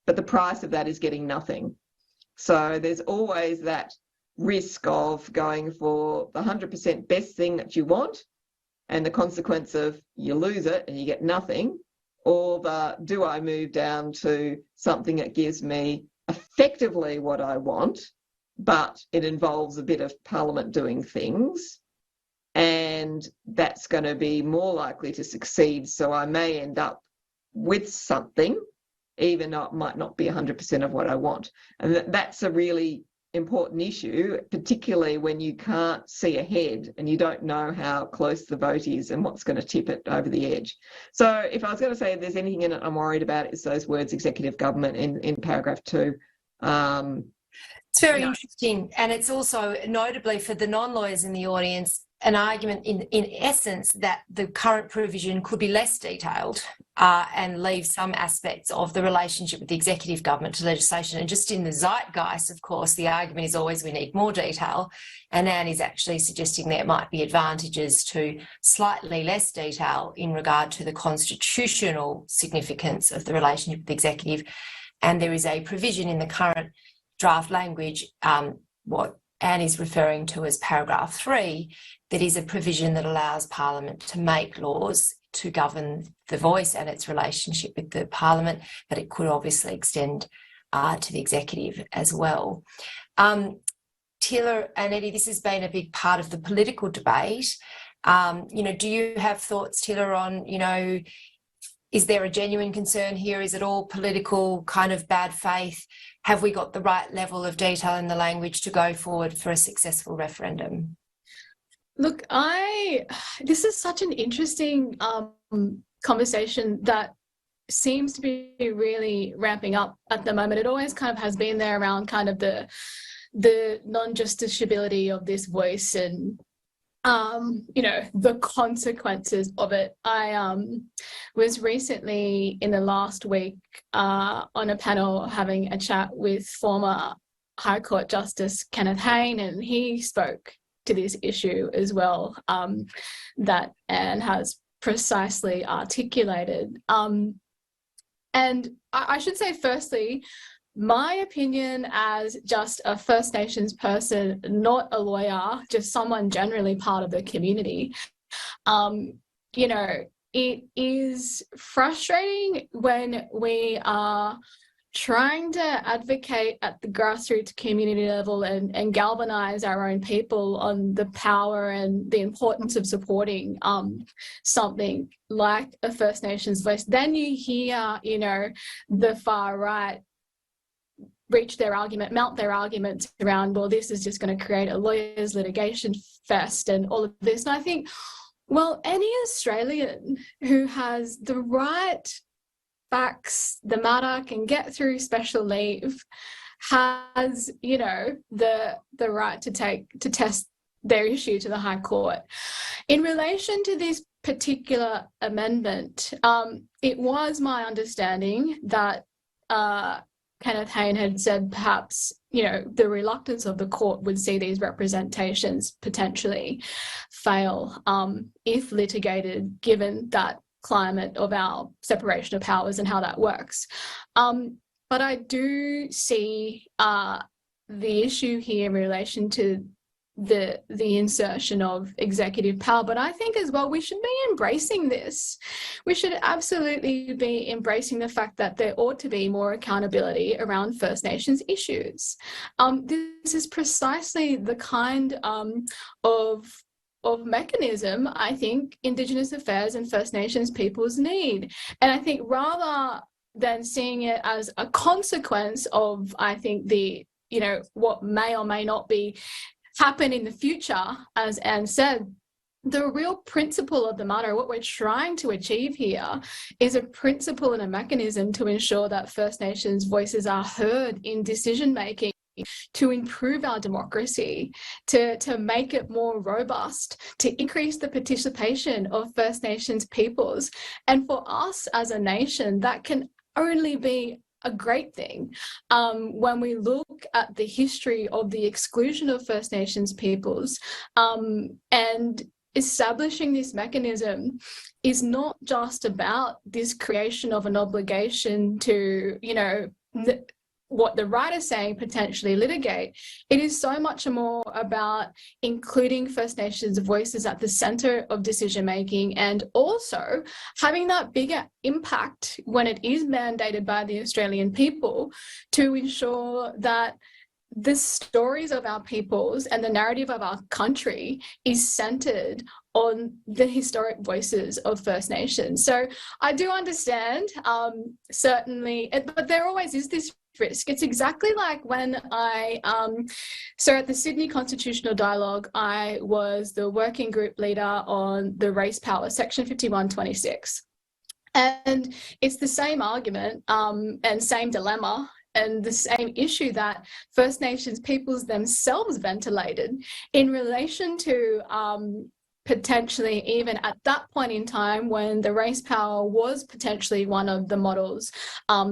but the price of that is getting nothing. So there's always that risk of going for the 100% best thing that you want and the consequence of you lose it and you get nothing, or do I move down to something that gives me effectively what I want, but it involves a bit of Parliament doing things, and that's going to be more likely to succeed. So I may end up with something, even though it might not be 100% of what I want. And that's a really important issue, particularly when you can't see ahead and you don't know how close the vote is and what's going to tip it over the edge. So if I was going to say if there's anything in it I'm worried about, it's those words executive government in paragraph 2. It's very interesting, and it's also notably for the non-lawyers in the audience, an argument in essence that the current provision could be less detailed and leave some aspects of the relationship with the executive government to legislation. And just in the zeitgeist, of course, the argument is always we need more detail. And Anne is actually suggesting there might be advantages to slightly less detail in regard to the constitutional significance of the relationship with the executive. And there is a provision in the current draft language, what Anne is referring to as paragraph 3, that is a provision that allows Parliament to make laws to govern the voice and its relationship with the Parliament, but it could obviously extend to the executive as well. Teela and Eddie, this has been a big part of the political debate. Do you have thoughts, Teela, on, is there a genuine concern here? Is it all political kind of bad faith? Have we got the right level of detail in the language to go forward for a successful referendum? Look, this is such an interesting conversation that seems to be really ramping up at the moment. It always kind of has been there around kind of the non-justiciability of this voice and the consequences of it. I was recently in the last week on a panel having a chat with former High Court Justice Kenneth Hayne, and he spoke to this issue as well, that Anne has precisely articulated. And I should say, firstly, my opinion as just a First Nations person, not a lawyer, just someone generally part of the community, it is frustrating when we are trying to advocate at the grassroots community level and galvanise our own people on the power and the importance of supporting something like a First Nations voice. Then you hear, the far right mount their arguments around, well, this is just going to create a lawyers' litigation fest and all of this. And I think, well, any Australian who has the right facts, the matter, can get through special leave, has, the right to test their issue to the High Court. In relation to this particular amendment, it was my understanding that Kenneth Hayne had said perhaps, the reluctance of the court would see these representations potentially fail if litigated, given that climate of our separation of powers and how that works. But I do see the issue here in relation to the insertion of executive power. But I think as well, we should be embracing this. We should absolutely be embracing the fact that there ought to be more accountability around First Nations issues. This is precisely the kind of mechanism I think Indigenous affairs and First Nations peoples need. And I think rather than seeing it as a consequence of, I think, the, what may or may not be happen in the future, as Anne said, the real principle of the matter, what we're trying to achieve here, is a principle and a mechanism to ensure that First Nations voices are heard in decision-making, to improve our democracy, to make it more robust, to increase the participation of First Nations peoples. And for us as a nation, that can only be a great thing. When we look at the history of the exclusion of First Nations peoples, and establishing this mechanism is not just about this creation of an obligation to, what the right is saying, potentially litigate. It is so much more about including First Nations voices at the centre of decision-making, and also having that bigger impact when it is mandated by the Australian people to ensure that the stories of our peoples and the narrative of our country is centred on the historic voices of First Nations. So I do understand, certainly, but there always is this risk. It's exactly like when so at the Sydney Constitutional Dialogue, I was the working group leader on the race power, section 5126. And it's the same argument and same dilemma and the same issue that First Nations peoples themselves ventilated in relation to potentially, even at that point in time when the race power was potentially one of the models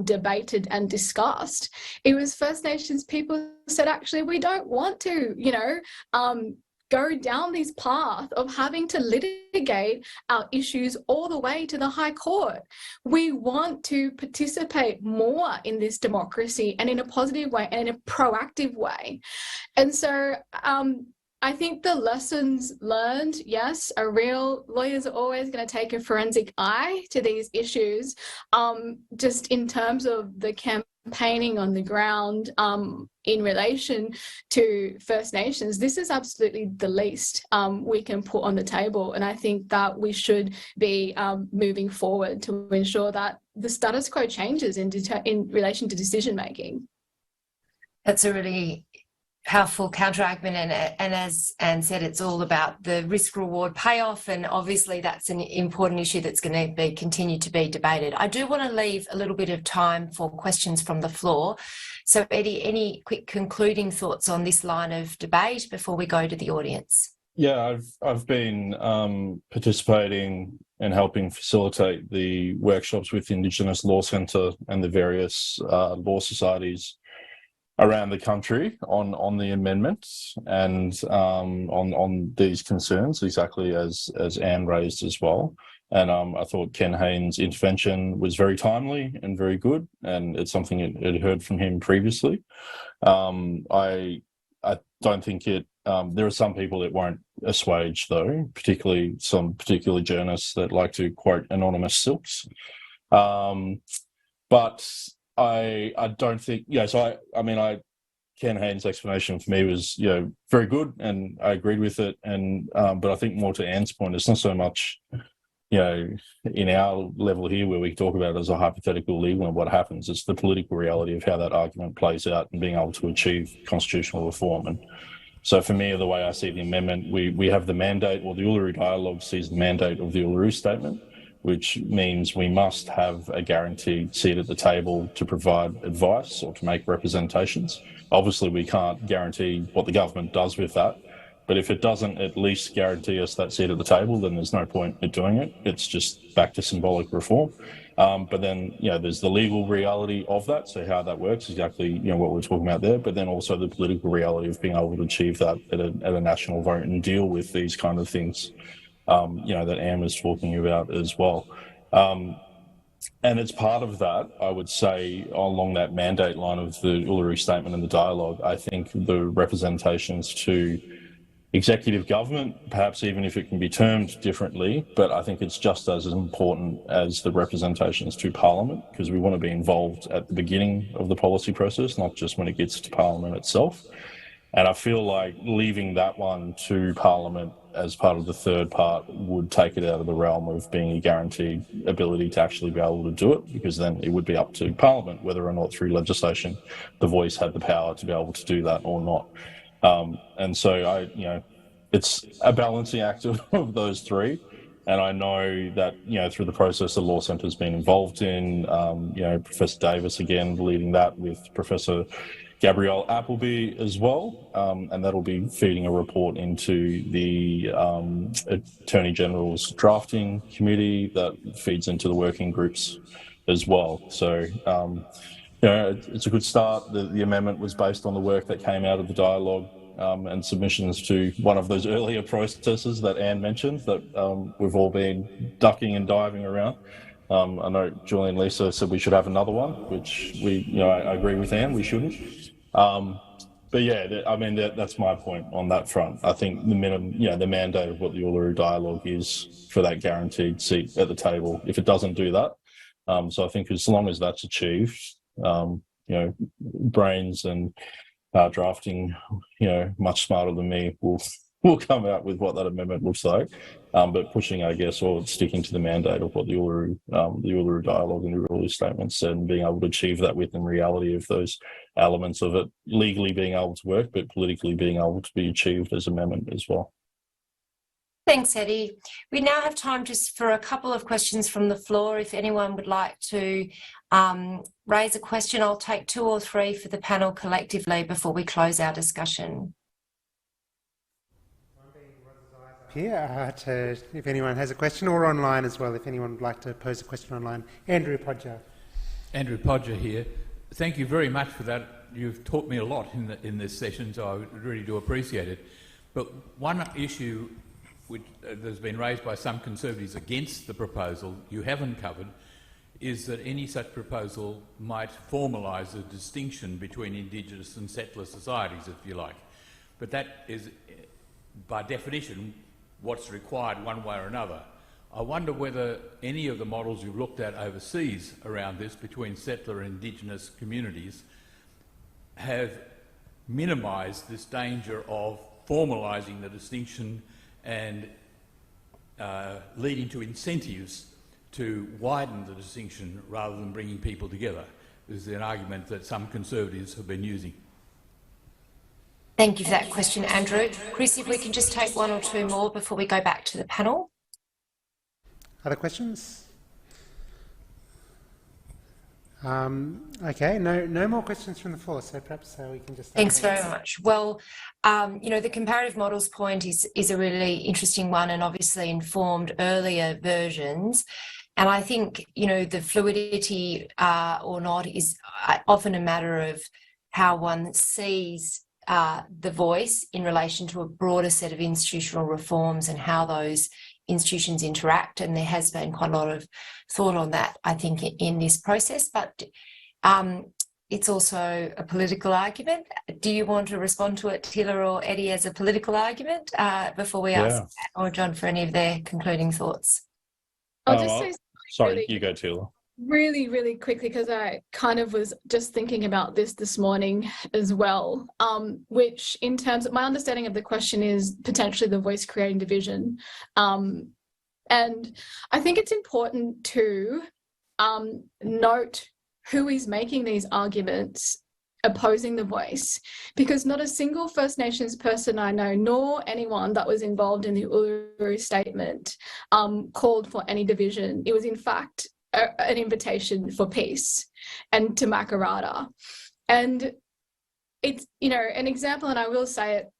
debated and discussed, it was First Nations people said, actually, we don't want to, go down this path of having to litigate our issues all the way to the High Court. We want to participate more in this democracy, and in a positive way and in a proactive way. And so I think the lessons learned, yes, lawyers are always going to take a forensic eye to these issues, just in terms of the campaigning on the ground in relation to First Nations. This is absolutely the least we can put on the table. And I think that we should be moving forward to ensure that the status quo changes in relation to decision making. That's a really powerful counter-argument, and as Anne said, it's all about the risk-reward payoff, and obviously that's an important issue that's going to continue to be debated. I do want to leave a little bit of time for questions from the floor. So Eddie, any quick concluding thoughts on this line of debate before we go to the audience? Yeah, I've been participating and helping facilitate the workshops with the Indigenous Law Centre and the various law societies around the country on the amendments and on these concerns, exactly as Anne raised as well. And I thought Ken Haynes' intervention was very timely and very good, and it's something I'd heard from him previously. I don't think it. There are some people that won't assuage, though, particularly some particular journalists that like to quote anonymous silks. But I don't think, so Ken Haynes' explanation for me was, very good, and I agreed with it. And, but I think more to Anne's point, it's not so much, in our level here where we talk about it as a hypothetical legal and what happens, it's the political reality of how that argument plays out and being able to achieve constitutional reform. And so for me, the way I see the amendment, we have the mandate, or the Uluru Dialogue sees the mandate of the Uluru Statement, which means we must have a guaranteed seat at the table to provide advice or to make representations. Obviously, we can't guarantee what the government does with that, but if it doesn't at least guarantee us that seat at the table, then there's no point in doing it. It's just back to symbolic reform. But then, there's the legal reality of that, so how that works, exactly, what we're talking about there, but then also the political reality of being able to achieve that at a national vote and deal with these kind of things. That Anne was talking about as well. And it's part of that, I would say, along that mandate line of the Uluru Statement and the dialogue, I think the representations to executive government, perhaps even if it can be termed differently, but I think it's just as important as the representations to Parliament, because we want to be involved at the beginning of the policy process, not just when it gets to Parliament itself. And I feel like leaving that one to Parliament as part of the third part would take it out of the realm of being a guaranteed ability to actually be able to do it, because then it would be up to Parliament whether or not through legislation the voice had the power to be able to do that or not. And so it's a balancing act of those three. And I know that, through the process the Law Centre has been involved in, Professor Davis, again, leading that with Professor Gabrielle Appleby as well, and that'll be feeding a report into the Attorney General's drafting committee that feeds into the working groups as well. So, it's a good start. The amendment was based on the work that came out of the dialogue and submissions to one of those earlier processes that Anne mentioned that we've all been ducking and diving around. I know Julie and Lisa said we should have another one, which I agree with Anne, we shouldn't. But yeah, that's my point on that front. I think the minimum, the mandate of what the Uluru Dialogue is for that guaranteed seat at the table, if it doesn't do that. So I think as long as that's achieved, brains and drafting, much smarter than me will come out with what that amendment looks like. But pushing, I guess, or sticking to the mandate of what the Uluru Dialogue and the Uluru Statements said, and being able to achieve that within reality of those elements of it legally being able to work, but politically being able to be achieved as amendment as well. Thanks, Eddie. We now have time just for a couple of questions from the floor. If anyone would like to raise a question, I'll take 2 or 3 for the panel collectively before we close our discussion. Here, if anyone has a question, or online as well, if anyone would like to pose a question online. Andrew Podger. Andrew Podger here. Thank you very much for that. You've taught me a lot in this session, so I really do appreciate it. But one issue which has been raised by some Conservatives against the proposal you haven't covered is that any such proposal might formalise a distinction between Indigenous and settler societies, if you like. But that is, by definition, what's required one way or another. I wonder whether any of the models you've looked at overseas around this between settler and Indigenous communities have minimised this danger of formalising the distinction and leading to incentives to widen the distinction rather than bringing people together. This is an argument that some Conservatives have been using. Thank you for that question, Andrew. Chris, if we can just take 1 or 2 more before we go back to the panel. Other questions? Okay, no more questions from the floor, so perhaps we can just... Thanks very much. Well, you know, the comparative models point is a really interesting one and obviously informed earlier versions. And I think, you know, the fluidity or not is often a matter of how one sees the voice in relation to a broader set of institutional reforms and how those institutions interact, and there has been quite a lot of thought on that, I think, in this process, but it's also a political argument. Do you want to respond to it, Teela or Eddie, as a political argument before we ask Matt or John for any of their concluding thoughts? I'll just say sorry, really, you go, Teela. really, really quickly, because I kind of was just thinking about this morning as well, which in terms of my understanding of the question is potentially the voice creating division. And I think it's important to note who is making these arguments opposing the voice, because not a single First Nations person I know, nor anyone that was involved in the Uluru Statement, called for any division. It was in fact an invitation for peace and to Makarrata. And it's, you know, an example, and I will say it,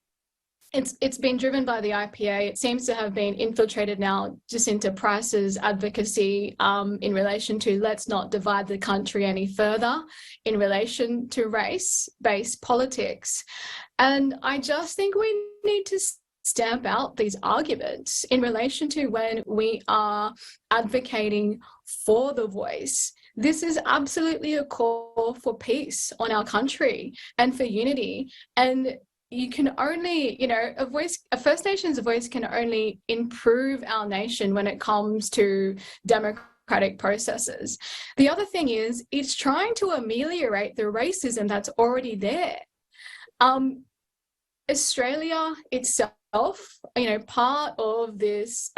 it's been driven by the IPA. It seems to have been infiltrated now just into Price's advocacy in relation to let's not divide the country any further in relation to race-based politics. And I just think we need to stamp out these arguments in relation to when we are advocating for the voice. This is absolutely a call for peace on our country and for unity. And you can only, you know, a First Nations voice can only improve our nation when it comes to democratic processes. The other thing is it's trying to ameliorate the racism that's already there. Australia itself, you know, part of this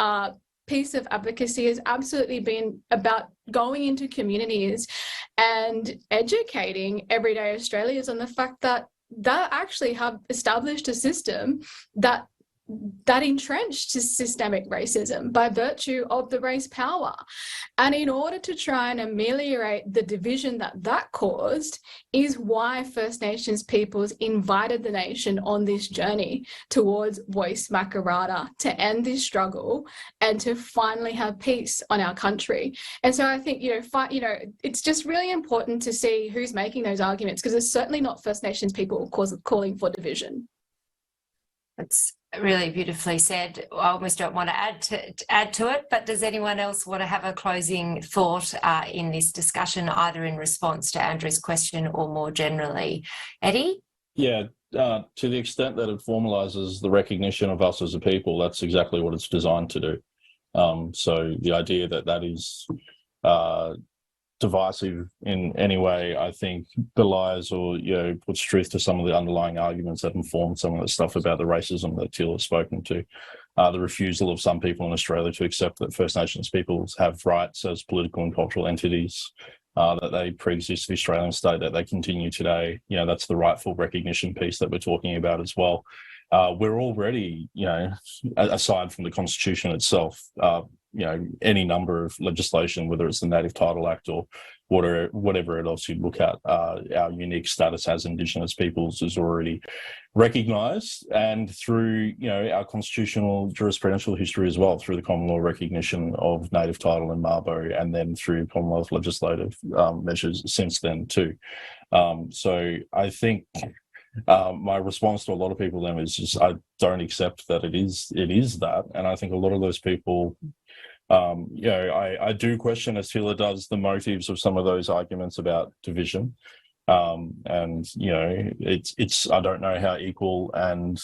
piece of advocacy has absolutely been about going into communities and educating everyday Australians on the fact that they actually have established a system that entrenched systemic racism by virtue of the race power. And in order to try and ameliorate the division that caused is why First Nations peoples invited the nation on this journey towards voice Makarrata, to end this struggle and to finally have peace on our country. And so I think, it's just really important to see who's making those arguments, because it's certainly not First Nations people calling for division. That's really beautifully said. I almost don't want to add to it, but does anyone else want to have a closing thought in this discussion, either in response to Andrew's question or more generally? Eddie? Yeah, to the extent that it formalises the recognition of us as a people, that's exactly what it's designed to do. So the idea that is divisive in any way, I think, belies or puts truth to some of the underlying arguments that inform some of the stuff about the racism that Teela has spoken to. The refusal of some people in Australia to accept that First Nations peoples have rights as political and cultural entities, that they pre-exist the Australian state, that they continue today. That's the rightful recognition piece that we're talking about as well. we're already, aside from the Constitution itself, any number of legislation, whether it's the Native Title Act or whatever else you look at, our unique status as Indigenous peoples is already recognised, and through our constitutional jurisprudential history as well, through the common law recognition of native title in Mabo, and then through Commonwealth legislative measures since then too. So I think my response to a lot of people then is just I don't accept that it is that, and I think a lot of those people. I do question, as Teela does, the motives of some of those arguments about division. And it's I don't know how equal and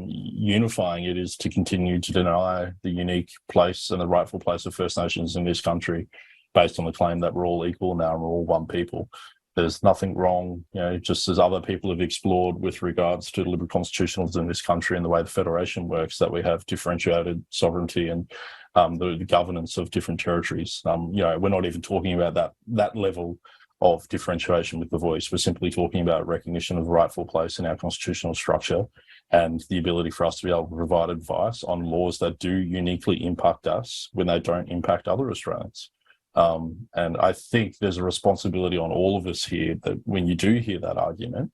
unifying it is to continue to deny the unique place and the rightful place of First Nations in this country based on the claim that we're all equal now and we're all one people. There's nothing wrong, just as other people have explored with regards to liberal constitutionals in this country and the way the federation works, that we have differentiated sovereignty and the governance of different territories. We're not even talking about that level of differentiation with the voice. We're simply talking about recognition of a rightful place in our constitutional structure and the ability for us to be able to provide advice on laws that do uniquely impact us when they don't impact other Australians. And I think there's a responsibility on all of us here that when you do hear that argument,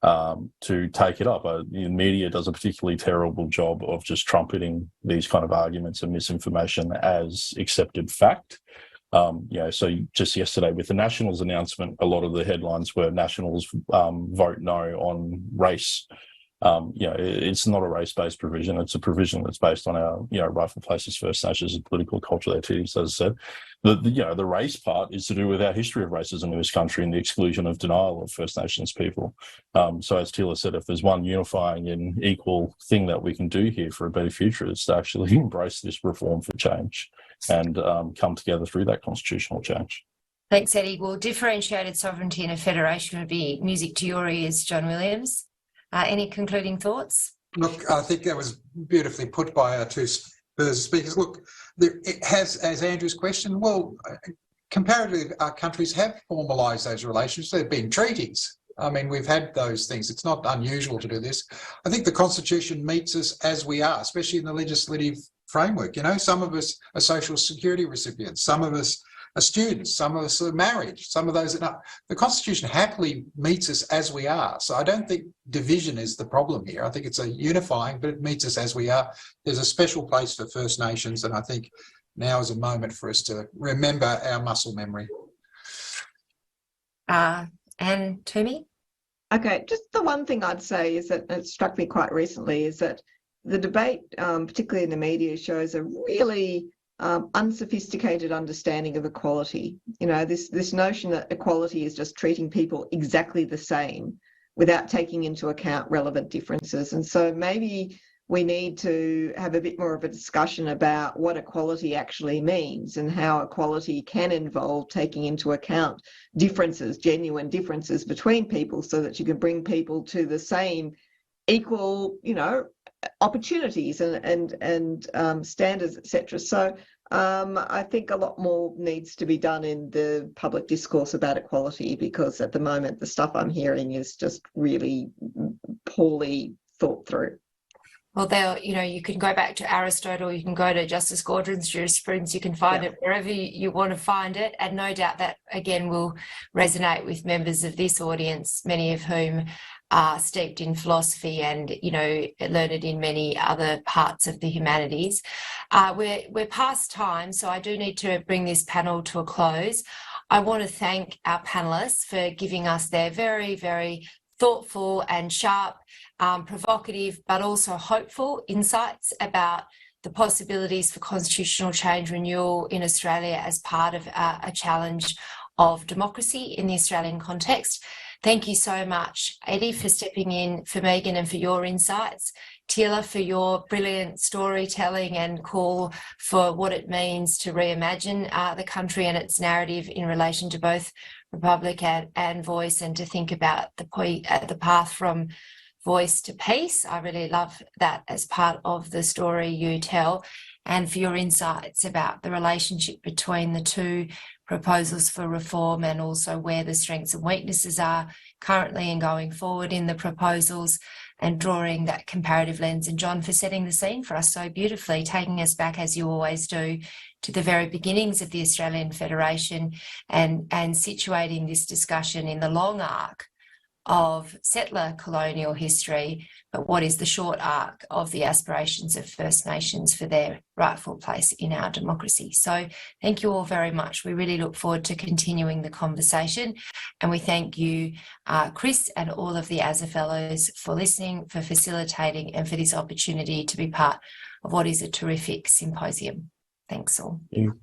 to take it up. The media does a particularly terrible job of just trumpeting these kind of arguments and misinformation as accepted fact. So just yesterday with the Nationals announcement, a lot of the headlines were Nationals vote no on race. It's not a race-based provision. It's a provision that's based on our rightful places, First Nations, and political cultural activities, as I said. The race part is to do with our history of racism in this country and the exclusion of denial of First Nations people. So as Teela said, if there's one unifying and equal thing that we can do here for a better future, it's to actually embrace this reform for change and come together through that constitutional change. Thanks, Eddie. Well, differentiated sovereignty in a federation would be music to your ears, John Williams. Any concluding thoughts? Look, I think that was beautifully put by our two speakers. Look, it has, as Andrew's question, well, comparatively, our countries have formalised those relations. There have been treaties. I mean, we've had those things. It's not unusual to do this. I think the Constitution meets us as we are, especially in the legislative framework. Some of us are social security recipients, some of us are students, some of us are married, some of those are not. The Constitution happily meets us as we are. So I don't think division is the problem here. I think it's a unifying, but it meets us as we are. There's a special place for First Nations, and I think now is a moment for us to remember our muscle memory. And Twomey? Okay, just the one thing I'd say is that it struck me quite recently is that the debate, particularly in the media, shows a really unsophisticated understanding of equality. This notion that equality is just treating people exactly the same without taking into account relevant differences. And so maybe we need to have a bit more of a discussion about what equality actually means and how equality can involve taking into account differences, genuine differences between people, so that you can bring people to the same equal, opportunities and standards, etc. So I think a lot more needs to be done in the public discourse about equality, because at the moment the stuff I'm hearing is just really poorly thought through. Well, you can go back to Aristotle, you can go to Justice Gordon's jurisprudence, you can find it wherever you want to find it. And no doubt that, again, will resonate with members of this audience, many of whom are steeped in philosophy and, learned in many other parts of the humanities. We're past time, so I do need to bring this panel to a close. I want to thank our panellists for giving us their very, very thoughtful and sharp, provocative, but also hopeful insights about the possibilities for constitutional change renewal in Australia as part of a challenge of democracy in the Australian context. Thank you so much, Eddie, for stepping in, for Megan, and for your insights. Teela, for your brilliant storytelling and call for what it means to reimagine the country and its narrative in relation to both Republic and Voice, and to think about the path from voice to peace. I really love that as part of the story you tell, and for your insights about the relationship between the two proposals for reform, and also where the strengths and weaknesses are currently and going forward in the proposals. and drawing that comparative lens, and John for setting the scene for us so beautifully, taking us back, as you always do, to the very beginnings of the Australian Federation and situating this discussion in the long arc of settler colonial history, but what is the short arc of the aspirations of First Nations for their rightful place in our democracy. So thank you all very much. We really look forward to continuing the conversation, and we thank you, Chris, and all of the ASA Fellows for listening, for facilitating, and for this opportunity to be part of what is a terrific symposium. Thanks all. Thank you.